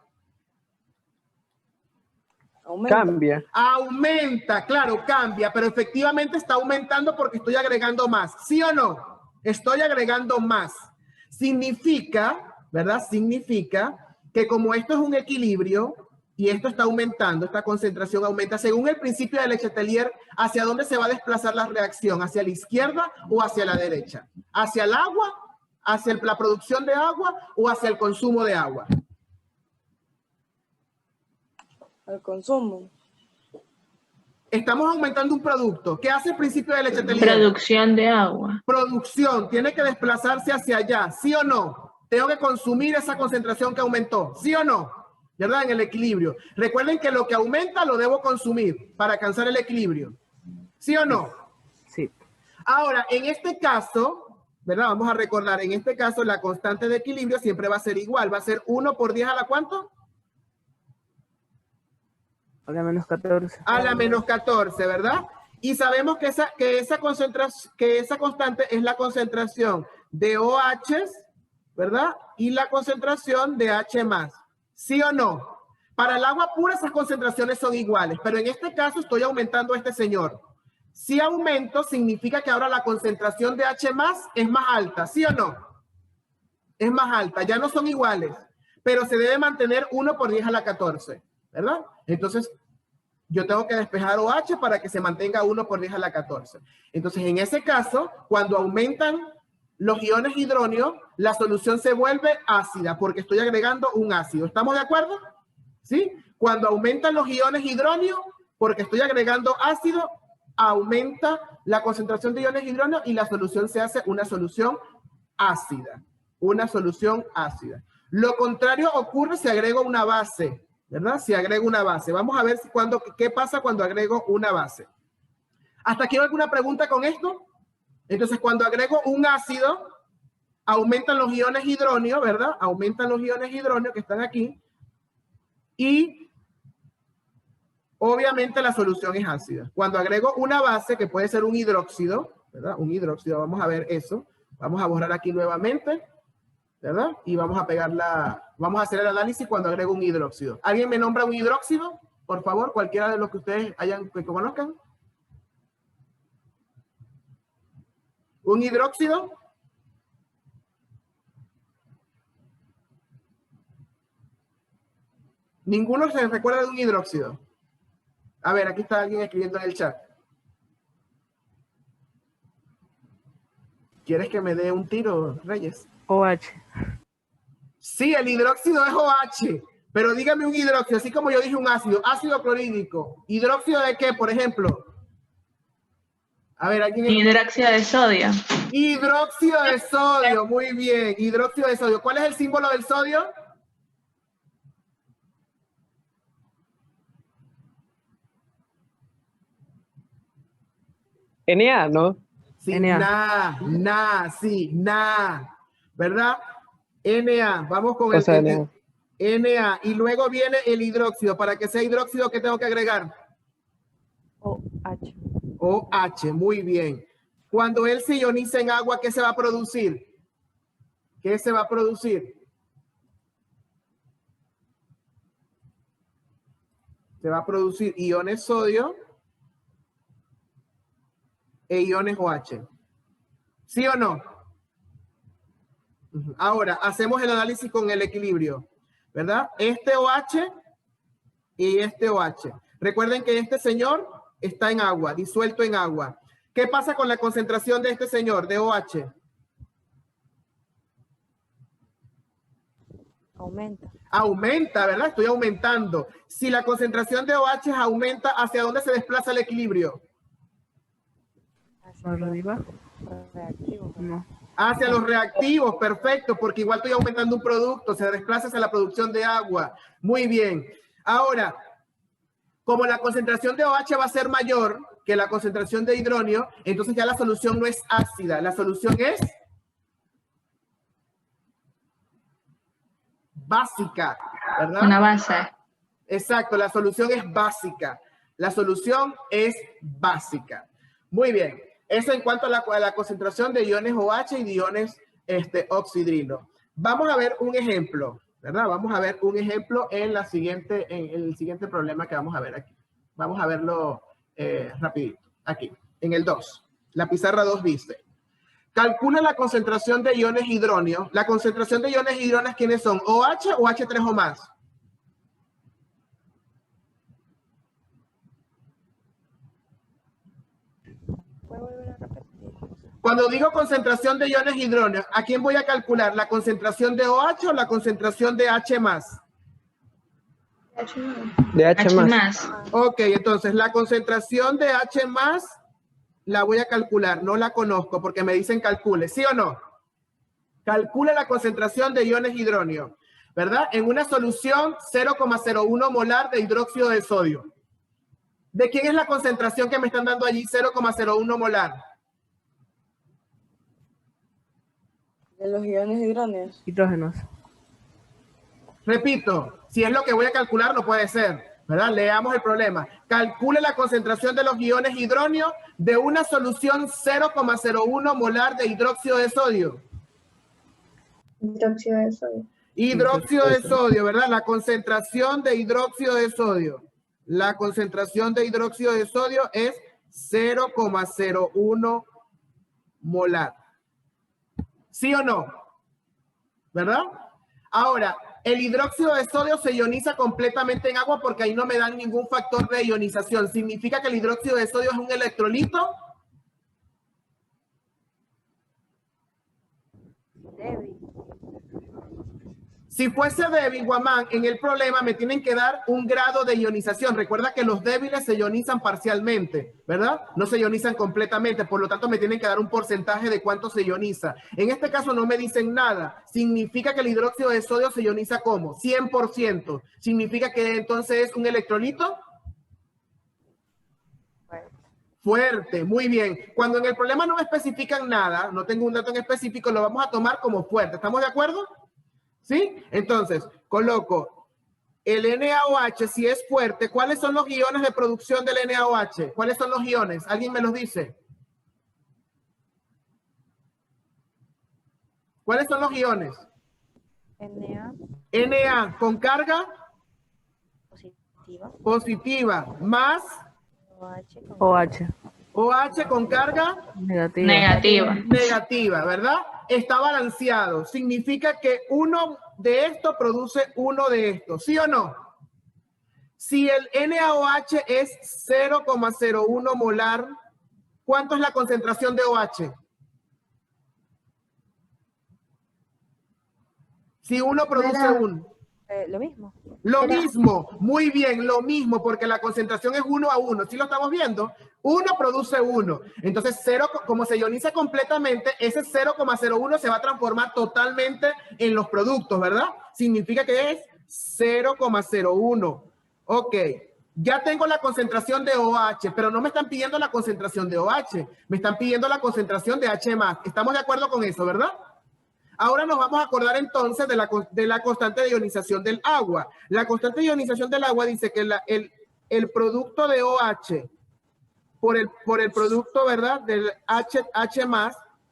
Speaker 8: Cambia.
Speaker 1: Aumenta, claro, cambia, pero efectivamente está aumentando porque estoy agregando más. ¿Sí o no? Estoy agregando más. Significa, ¿verdad? Significa que como esto es un equilibrio y esto está aumentando, esta concentración aumenta, según el principio de Le Chatelier, ¿hacia dónde se va a desplazar la reacción? ¿Hacia la izquierda o hacia la derecha? ¿Hacia el agua? ¿Hacia la producción de agua o hacia el consumo de agua?
Speaker 7: Al consumo.
Speaker 1: Estamos aumentando un producto. ¿Qué hace el principio de Le Chatelier?
Speaker 5: Producción de agua.
Speaker 1: Producción. Tiene que desplazarse hacia allá. ¿Sí o no? Tengo que consumir esa concentración que aumentó. ¿Sí o no? ¿Verdad? En el equilibrio. Recuerden que lo que aumenta lo debo consumir para alcanzar el equilibrio. ¿Sí o no?
Speaker 4: Sí.
Speaker 1: Ahora, en este caso, ¿verdad? Vamos a recordar, en este caso la constante de equilibrio siempre va a ser igual. Va a ser 1 por 10 a la ¿cuánto?
Speaker 4: A la menos 14.
Speaker 1: A la menos 14, ¿verdad? Y sabemos que esa constante es la concentración de OH, ¿verdad? Y la concentración de H+. ¿Sí o no? Para el agua pura esas concentraciones son iguales, pero en este caso estoy aumentando a este señor. Si aumento, significa que ahora la concentración de H+ es más alta, ¿sí o no? Es más alta, ya no son iguales, pero se debe mantener 1 por 10 a la 14, ¿verdad? Entonces, yo tengo que despejar OH para que se mantenga 1 por 10 a la 14. Entonces, en ese caso, cuando aumentan los iones hidróneo, la solución se vuelve ácida porque estoy agregando un ácido. ¿Estamos de acuerdo? ¿Sí? Cuando aumentan los iones hidróneo, porque estoy agregando ácido, aumenta la concentración de iones hidróneo y la solución se hace una solución ácida. Una solución ácida. Lo contrario ocurre si agrego una base, ¿verdad? Si agrego una base. Vamos a ver qué pasa cuando agrego una base. ¿Hasta aquí hay alguna pregunta con esto? Entonces, cuando agrego un ácido, aumentan los iones hidróneo, ¿verdad? Aumentan los iones hidróneo que están aquí. Y obviamente la solución es ácida. Cuando agrego una base, que puede ser un hidróxido, ¿verdad? Un hidróxido, vamos a ver eso. Vamos a borrar aquí nuevamente, ¿verdad? Y vamos a hacer el análisis cuando agrego un hidróxido. ¿Alguien me nombra un hidróxido? Por favor, cualquiera de los que ustedes que conozcan. ¿Un hidróxido? Ninguno se recuerda de un hidróxido. A ver, aquí está alguien escribiendo en el chat. ¿Quieres que me dé un tiro, Reyes?
Speaker 4: OH.
Speaker 1: Sí, el hidróxido es OH, pero dígame un hidróxido, así como yo dije un ácido, ácido clorhídrico. ¿Hidróxido de qué, por ejemplo? A ver, ¿alguien?
Speaker 5: Hidróxido de sodio.
Speaker 1: Hidróxido de sodio, muy bien, hidróxido de sodio. ¿Cuál es el símbolo del sodio?
Speaker 8: Na, ¿no?
Speaker 1: Sí,
Speaker 4: Na.
Speaker 1: Na, ¿verdad? Na, vamos con
Speaker 8: O sea, Na.
Speaker 1: Na, y luego viene el hidróxido. Para que sea hidróxido, ¿qué tengo que agregar?
Speaker 7: OH.
Speaker 1: OH, muy bien. Cuando él se ioniza en agua, ¿qué se va a producir? ¿Qué se va a producir? Se va a producir iones sodio e iones OH. ¿Sí o no? Ahora, hacemos el análisis con el equilibrio, ¿verdad? Este OH y este OH. Recuerden que este señor está en agua, disuelto en agua. ¿Qué pasa con la concentración de este señor, de OH?
Speaker 7: Aumenta.
Speaker 1: Aumenta, ¿verdad? Estoy aumentando. Si la concentración de OH aumenta, ¿hacia dónde se desplaza el equilibrio?
Speaker 7: Hacia
Speaker 4: Arriba.
Speaker 7: los reactivos.
Speaker 4: No.
Speaker 1: Hacia los reactivos, perfecto, porque igual estoy aumentando un producto, se desplaza hacia la producción de agua. Muy bien. Ahora, como la concentración de OH va a ser mayor que la concentración de hidrógeno, entonces ya la solución no es ácida, la solución es básica, ¿verdad?
Speaker 5: Una base.
Speaker 1: Exacto, la solución es básica. La solución es básica. Muy bien. Eso en cuanto a la concentración de iones OH y de iones oxidrilo. Vamos a ver un ejemplo, ¿verdad? Vamos a ver un ejemplo en el siguiente problema que vamos a ver aquí. Vamos a verlo rapidito. Aquí, en el 2. La pizarra 2 dice: calcula la concentración de iones hidróneo. La concentración de iones hidróneos, ¿quiénes son? ¿OH o H3 o más?
Speaker 7: ¿Puedo volver a repetir?
Speaker 1: Cuando digo concentración de iones hidróneos, ¿a quién voy a calcular? ¿La concentración de OH o la concentración de H+?
Speaker 8: De H
Speaker 5: H
Speaker 8: más.
Speaker 5: más.
Speaker 1: Ok, entonces la concentración de H+, la voy a calcular. No la conozco porque me dicen calcule. ¿Sí o no? Calcula la concentración de iones hidróneo, ¿verdad? En una solución 0,01 molar de hidróxido de sodio. ¿De quién es la concentración que me están dando allí 0,01 molar?
Speaker 3: De los iones hidróneos.
Speaker 4: Hidrógenos.
Speaker 1: Repito, si es lo que voy a calcular, no puede ser, ¿verdad? Leamos el problema. Calcule la concentración de los iones hidróneo de una solución 0,01 molar de hidróxido de sodio.
Speaker 2: Hidróxido de sodio.
Speaker 1: Hidróxido de sodio, ¿verdad? La concentración de hidróxido de sodio. La concentración de hidróxido de sodio es 0,01 molar. ¿Sí o no? ¿Verdad? Ahora, el hidróxido de sodio se ioniza completamente en agua porque ahí no me dan ningún factor de ionización. ¿Significa que el hidróxido de sodio es un electrolito?
Speaker 7: Débil.
Speaker 1: Si fuese débil, Guamán, en el problema me tienen que dar un grado de ionización. Recuerda que los débiles se ionizan parcialmente, ¿verdad? No se ionizan completamente, por lo tanto me tienen que dar un porcentaje de cuánto se ioniza. En este caso no me dicen nada. ¿Significa que el hidróxido de sodio se ioniza cómo? 100%. ¿Significa que entonces es un electrolito? Fuerte, muy bien. Cuando en el problema no me especifican nada, no tengo un dato en específico, lo vamos a tomar como fuerte. ¿Estamos de acuerdo? ¿Sí? Entonces, coloco el NaOH, si es fuerte. ¿Cuáles son los iones de producción del NaOH? ¿Cuáles son los iones? ¿Alguien me los dice? ¿Cuáles son los iones?
Speaker 7: Na
Speaker 1: Na con carga
Speaker 7: positiva.
Speaker 1: positiva, más
Speaker 7: OH con
Speaker 4: OH.
Speaker 1: OH con carga
Speaker 4: Negativa.
Speaker 5: Negativa.
Speaker 1: negativa, ¿verdad? Está balanceado. Significa que uno de esto produce uno de estos, ¿sí o no? Si el NaOH es 0,01 molar, ¿cuánto es la concentración de OH? Si uno produce uno.
Speaker 7: lo mismo.
Speaker 1: Lo mismo, muy bien, lo mismo, porque la concentración es 1 a 1. ¿Sí lo estamos viendo? 1 produce 1. Entonces, 0, como se ioniza completamente, ese 0,01 se va a transformar totalmente en los productos, ¿verdad? Significa que es 0,01. Ok, ya tengo la concentración de OH, pero no me están pidiendo la concentración de OH, me están pidiendo la concentración de H+. ¿Estamos de acuerdo con eso, verdad? Ahora nos vamos a acordar entonces de la constante de ionización del agua. La constante de ionización del agua dice que el producto de OH por el producto, ¿verdad? Del H+,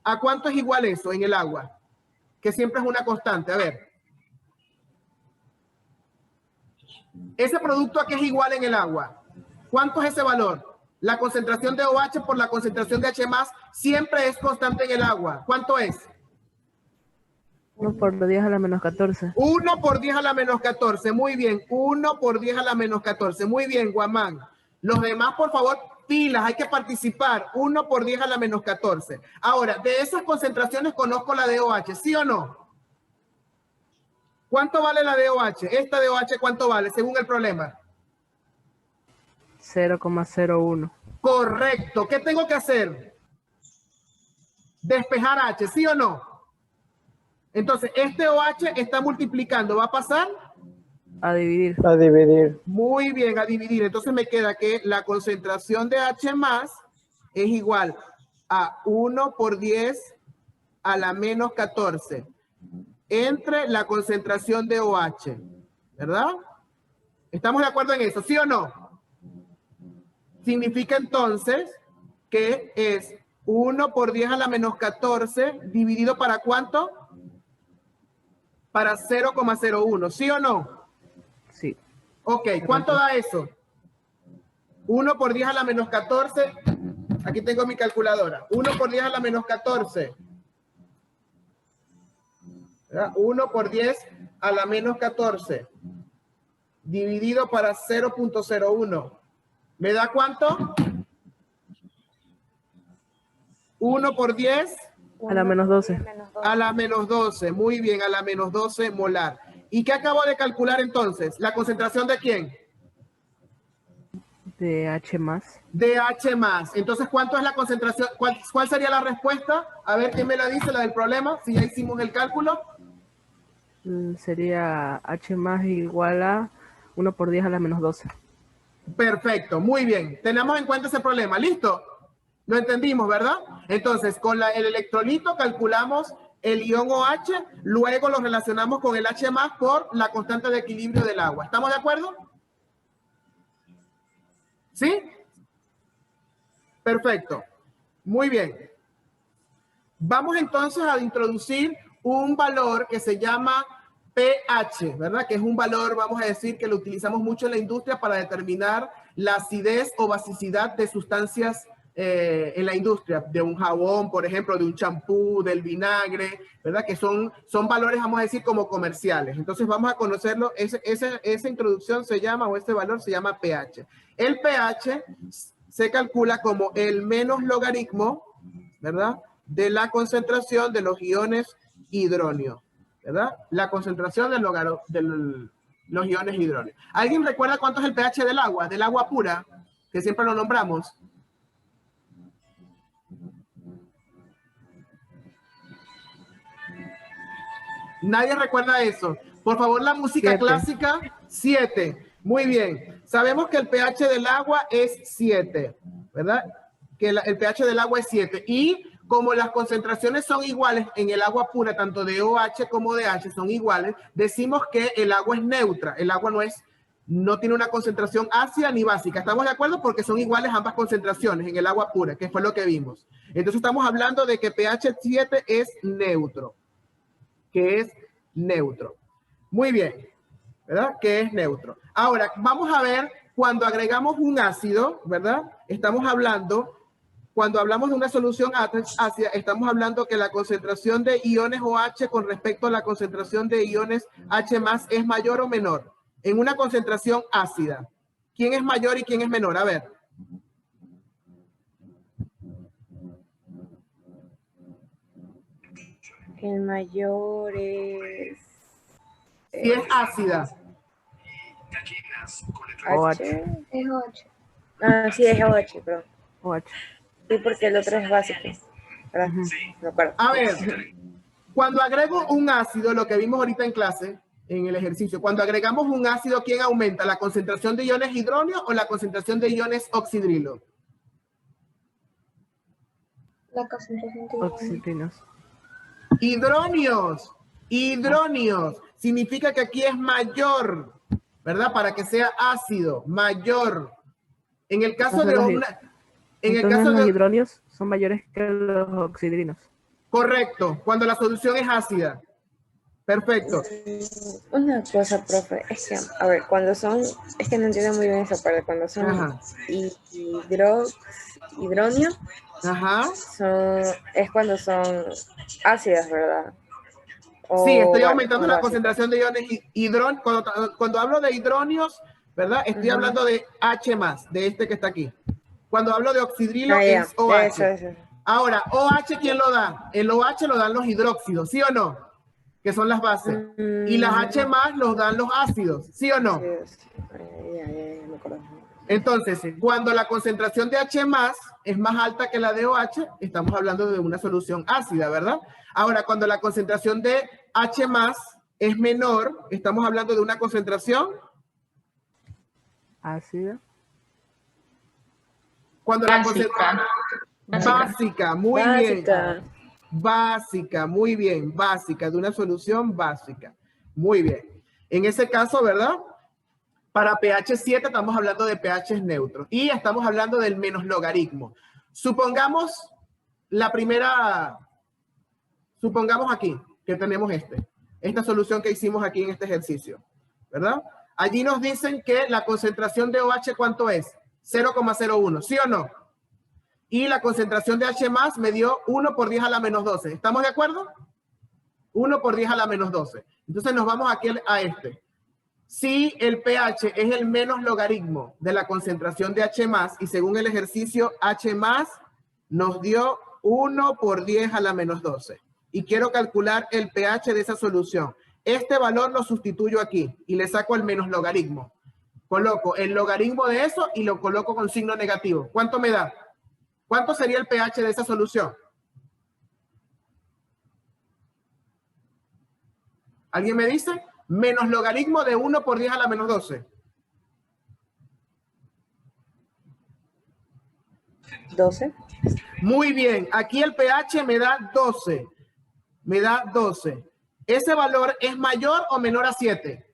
Speaker 1: ¿a cuánto es igual eso en el agua? Que siempre es una constante. A ver. Ese producto, ¿a qué es igual en el agua? ¿Cuánto es ese valor? La concentración de OH por la concentración de H+, siempre es constante en el agua. ¿Cuánto es?
Speaker 4: 1 por 10 a la menos 14.
Speaker 1: 1 por 10 a la menos 14. Muy bien. 1 por 10 a la menos 14. Muy bien, Guamán. Los demás, por favor, pilas. Hay que participar. 1 por 10 a la menos 14. Ahora, de esas concentraciones conozco la DOH, ¿sí o no? ¿Cuánto vale la DOH? Esta DOH, ¿cuánto vale según el problema?
Speaker 4: 0,01.
Speaker 1: Correcto. ¿Qué tengo que hacer? Despejar H, ¿sí o no? Entonces, este OH está multiplicando. ¿Va a pasar?
Speaker 4: A dividir.
Speaker 8: A dividir.
Speaker 1: Muy bien, a dividir. Entonces me queda que la concentración de H más es igual a 1 por 10 a la menos 14 entre la concentración de OH, ¿verdad? ¿Estamos de acuerdo en eso? ¿Sí o no? Significa entonces que es 1 por 10 a la menos 14 dividido ¿para cuánto? Para 0,01, ¿sí o no?
Speaker 4: Sí.
Speaker 1: Ok, ¿cuánto da eso? 1 por 10 a la menos 14. Aquí tengo mi calculadora. 1 por 10 a la menos 14. ¿Verdad? 1 por 10 a la menos 14. Dividido para 0,01. ¿Me da cuánto? 1 por 10
Speaker 4: A la menos 12.
Speaker 1: a la menos 12. Muy bien, a la menos 12 molar. ¿Y qué acabo de calcular entonces? ¿La concentración de quién?
Speaker 4: De H más.
Speaker 1: De H más. Entonces, ¿cuánto es la concentración? ¿Cuál sería la respuesta? A ver, ¿quién me la dice, la del problema? Si ya hicimos el cálculo.
Speaker 4: Sería H más igual a 1 por 10 a la menos 12.
Speaker 1: Perfecto, muy bien. Tenemos en cuenta ese problema. ¿Listo? Lo entendimos, ¿verdad? Entonces, con el electrolito calculamos el ion OH, luego lo relacionamos con el H más por la constante de equilibrio del agua. ¿Estamos de acuerdo? ¿Sí? Perfecto. Muy bien. Vamos entonces a introducir un valor que se llama pH, ¿verdad? Que es un valor, vamos a decir, que lo utilizamos mucho en la industria para determinar la acidez o basicidad de sustancias en la industria, de un jabón, por ejemplo, de un champú, del vinagre, ¿verdad? Que son valores, vamos a decir, como comerciales. Entonces vamos a conocerlo. Esa introducción se llama, o este valor se llama pH. El pH se calcula como el menos logaritmo, ¿verdad? De la concentración de los iones hidronio, ¿verdad? La concentración de los iones hidronio. ¿Alguien recuerda cuánto es el pH del agua pura? Que siempre lo nombramos. Nadie recuerda eso. Por favor, la música
Speaker 4: 7.
Speaker 1: clásica, 7. Muy bien. Sabemos que el pH del agua es 7, ¿verdad? Que el pH del agua es 7. Y como las concentraciones son iguales en el agua pura, tanto de OH como de H son iguales, decimos que el agua es neutra. El agua no tiene una concentración ácida ni básica. ¿Estamos de acuerdo? Porque son iguales ambas concentraciones en el agua pura, que fue lo que vimos. Entonces estamos hablando de que pH 7 es neutro. Que es neutro. Muy bien, ¿verdad? Que es neutro. Ahora, vamos a ver cuando agregamos un ácido, ¿verdad? Cuando hablamos de una solución ácida, estamos hablando que la concentración de iones OH con respecto a la concentración de iones H más es mayor o menor. En una concentración ácida, ¿quién es mayor y quién es menor? A ver.
Speaker 7: El mayor es...
Speaker 1: Si es ácida.
Speaker 7: H.
Speaker 2: Es 8.
Speaker 7: Ah, sí, es OH, perdón.
Speaker 4: OH.
Speaker 7: Sí, porque el otro es básico. ¿Verdad? Me acuerdo.
Speaker 1: A ver, cuando agrego un ácido, lo que vimos ahorita en clase, en el ejercicio, cuando agregamos un ácido, ¿quién aumenta? ¿La concentración de iones hidronio o la concentración de iones oxidrilo?
Speaker 2: La concentración de
Speaker 4: Oxidrinos.
Speaker 1: Hidronios. Significa que aquí es mayor, ¿verdad? Para que sea ácido, mayor. En el caso de una...
Speaker 4: Los hidronios son mayores que los oxidrinos.
Speaker 1: Correcto, cuando la solución es ácida. Perfecto.
Speaker 7: Una cosa, profe, es que, a ver, cuando son, es que no entiendo muy bien esa parte, cuando son
Speaker 1: Ajá.
Speaker 7: hidronio,
Speaker 1: Ajá.
Speaker 7: es cuando son ácidas, ¿verdad?
Speaker 1: Sí, estoy
Speaker 7: o
Speaker 1: aumentando la
Speaker 7: básica.
Speaker 1: concentración de iones hidróneos. Cuando hablo de hidróneos, ¿verdad? Estoy hablando de H+, de este que está aquí. Cuando hablo de oxidrilo
Speaker 7: Ah, ya.
Speaker 1: es OH.
Speaker 7: Eso.
Speaker 1: Ahora, OH, ¿quién lo da? El OH lo dan los hidróxidos, ¿sí o no? Que son las bases. Y las H+ los dan los ácidos, ¿sí o no?
Speaker 7: Sí. Ya, me acuerdo.
Speaker 1: Entonces, cuando la concentración de H+ es más alta que la de OH, estamos hablando de una solución ácida, ¿verdad? Ahora, cuando la concentración de H+ es menor, estamos hablando de una concentración
Speaker 4: Ácida.
Speaker 1: cuando la concentración básica, muy bien. Básica, muy bien, básica, de una solución básica. Muy bien. En ese caso, ¿verdad? Para pH 7 estamos hablando de pH neutros y estamos hablando del menos logaritmo. Supongamos supongamos aquí que tenemos esta solución que hicimos aquí en este ejercicio, ¿verdad? Allí nos dicen que la concentración de OH, ¿cuánto es? 0,01, ¿sí o no? Y la concentración de H+ me dio 1 por 10 a la menos 12. ¿Estamos de acuerdo? 1 por 10 a la menos 12. Entonces nos vamos aquí a este. Si el pH es el menos logaritmo de la concentración de H+, y según el ejercicio, H+ nos dio 1 por 10 a la menos 12. Y quiero calcular el pH de esa solución. Este valor lo sustituyo aquí y le saco el menos logaritmo. Coloco el logaritmo de eso y lo coloco con signo negativo. ¿Cuánto me da? ¿Cuánto sería el pH de esa solución? ¿Alguien me dice? Menos logaritmo de 1 por 10 a la menos 12.
Speaker 7: 12.
Speaker 1: Muy bien. Aquí el pH me da 12. Me da 12. ¿Ese valor es mayor o menor a 7?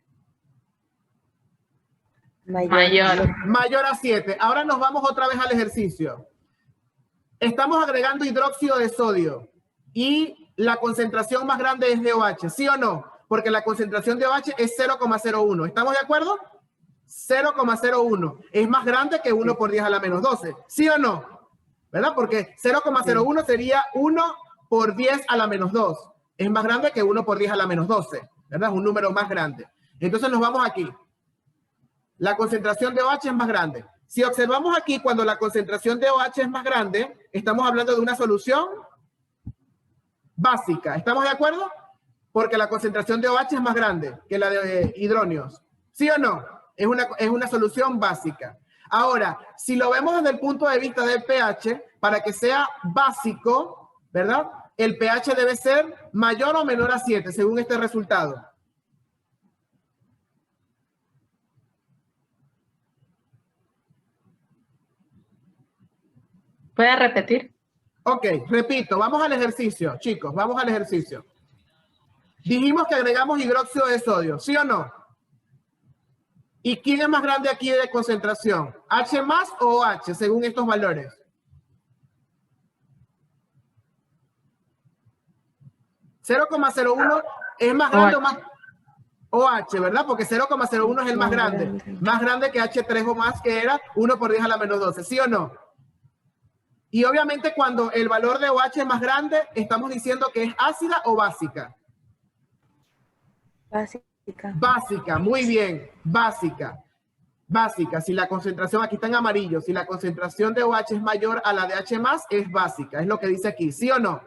Speaker 5: Mayor.
Speaker 1: Mayor a 7. Ahora nos vamos otra vez al ejercicio. Estamos agregando hidróxido de sodio y la concentración más grande es de OH, ¿sí o no? Porque la concentración de OH es 0,01. ¿Estamos de acuerdo? 0,01. Es más grande que 1 por 10 a la menos 12. ¿Sí o no? ¿Verdad? Porque 0,01 sería 1 por 10 a la menos 2. Es más grande que 1 por 10 a la menos 12. ¿Verdad? Es un número más grande. Entonces nos vamos aquí. La concentración de OH es más grande. Si observamos aquí, cuando la concentración de OH es más grande, estamos hablando de una solución básica. ¿Estamos de acuerdo? Porque la concentración de OH es más grande que la de hidróneos. ¿Sí o no? Es una solución básica. Ahora, si lo vemos desde el punto de vista del pH, para que sea básico, ¿verdad? El pH debe ser mayor o menor a 7, según este resultado.
Speaker 5: ¿Puede repetir?
Speaker 1: Ok, repito, vamos al ejercicio, chicos, vamos al ejercicio. Dijimos que agregamos hidróxido de sodio, ¿sí o no? ¿Y quién es más grande aquí de concentración? ¿H+ o OH, según estos valores? ¿0,01 es más grande o más? OH, ¿verdad? Porque 0,01 es el más grande. Más grande que H3 o más, que era 1 por 10 a la menos 12, ¿sí o no? Y obviamente cuando el valor de OH es más grande, estamos diciendo que es ácida o básica.
Speaker 7: Básica.
Speaker 1: Básica, muy bien, básica. Básica, si la concentración, aquí está en amarillo, si la concentración de OH es mayor a la de H+, es básica, es lo que dice aquí, ¿sí o no?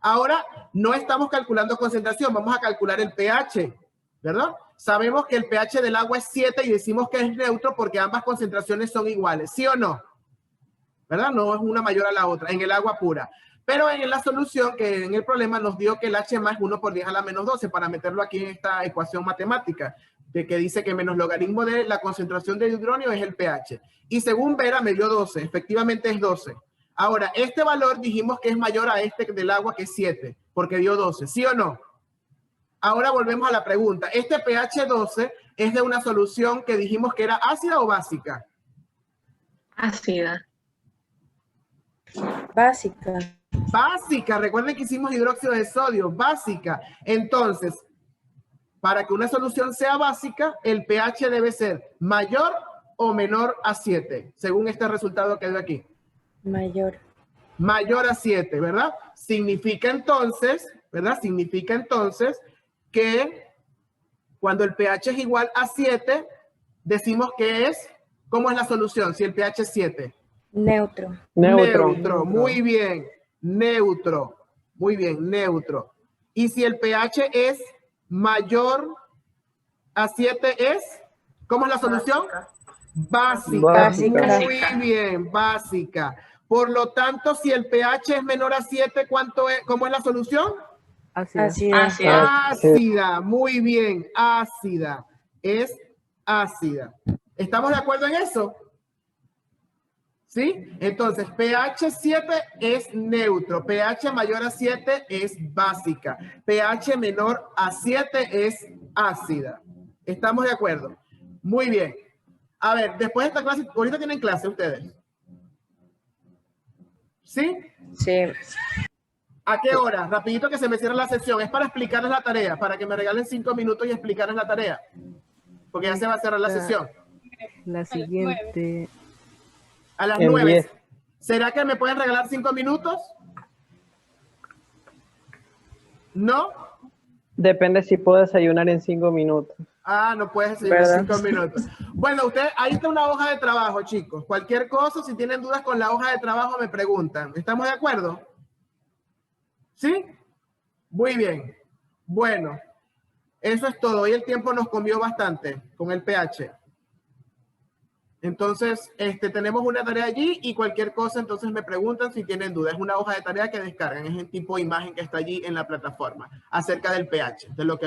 Speaker 1: Ahora, no estamos calculando concentración, vamos a calcular el pH, ¿verdad? Sabemos que el pH del agua es 7 y decimos que es neutro porque ambas concentraciones son iguales, ¿sí o no? ¿Verdad? No es una mayor a la otra, en el agua pura. Pero en la solución, que en el problema nos dio que el H+ es 1 por 10 a la menos 12, para meterlo aquí en esta ecuación matemática, de que dice que menos logaritmo de la concentración de hidróneo es el pH. Y según Vera me dio 12, efectivamente es 12. Ahora, este valor dijimos que es mayor a este del agua, que es 7, porque dio 12, ¿sí o no? Ahora volvemos a la pregunta. ¿Este pH 12 es de una solución que dijimos que era ácida o básica?
Speaker 5: Ácida.
Speaker 7: Básica.
Speaker 1: Básica, recuerden que hicimos hidróxido de sodio, básica. Entonces, para que una solución sea básica, el pH debe ser mayor o menor a 7, según este resultado que dio aquí.
Speaker 7: Mayor.
Speaker 1: Mayor a 7, ¿verdad? Significa entonces, ¿verdad? Significa entonces que cuando el pH es igual a 7, decimos que es, ¿cómo es la solución? Si el pH es 7.
Speaker 7: Neutro.
Speaker 8: Neutro.
Speaker 1: Muy bien. Neutro. Muy bien, neutro. Y si el pH es mayor a 7 es, ¿cómo es la solución? Básica. Muy bien, básica. Por lo tanto, si el pH es menor a 7, ¿cómo es la solución?
Speaker 4: Ácida.
Speaker 1: Ácida. Muy bien, ácida. Es ácida. ¿Estamos de acuerdo en eso? ¿Sí? Entonces, pH 7 es neutro, pH mayor a 7 es básica, pH menor a 7 es ácida. ¿Estamos de acuerdo? Muy bien. A ver, después de esta clase, ahorita tienen clase ustedes. ¿Sí?
Speaker 7: Sí.
Speaker 1: ¿A qué hora? Rapidito que se me cierra la sesión. Es para explicarles la tarea, para que me regalen 5 minutos y explicarles la tarea. Porque ya se va a cerrar la sesión.
Speaker 4: La siguiente.
Speaker 1: A las
Speaker 8: En
Speaker 1: 9.
Speaker 8: 10.
Speaker 1: ¿Será que me pueden regalar 5 minutos? ¿No?
Speaker 8: Depende si puedo desayunar en 5 minutos.
Speaker 1: Ah, no puedes seguir 5 minutos. Bueno, ahí está una hoja de trabajo, chicos. Cualquier cosa, si tienen dudas con la hoja de trabajo, me preguntan. ¿Estamos de acuerdo? ¿Sí? Muy bien. Bueno, eso es todo. Hoy el tiempo nos comió bastante con el pH. Entonces, tenemos una tarea allí y cualquier cosa, entonces me preguntan si tienen dudas. Es una hoja de tarea que descargan, es el tipo de imagen que está allí en la plataforma acerca del pH, de lo que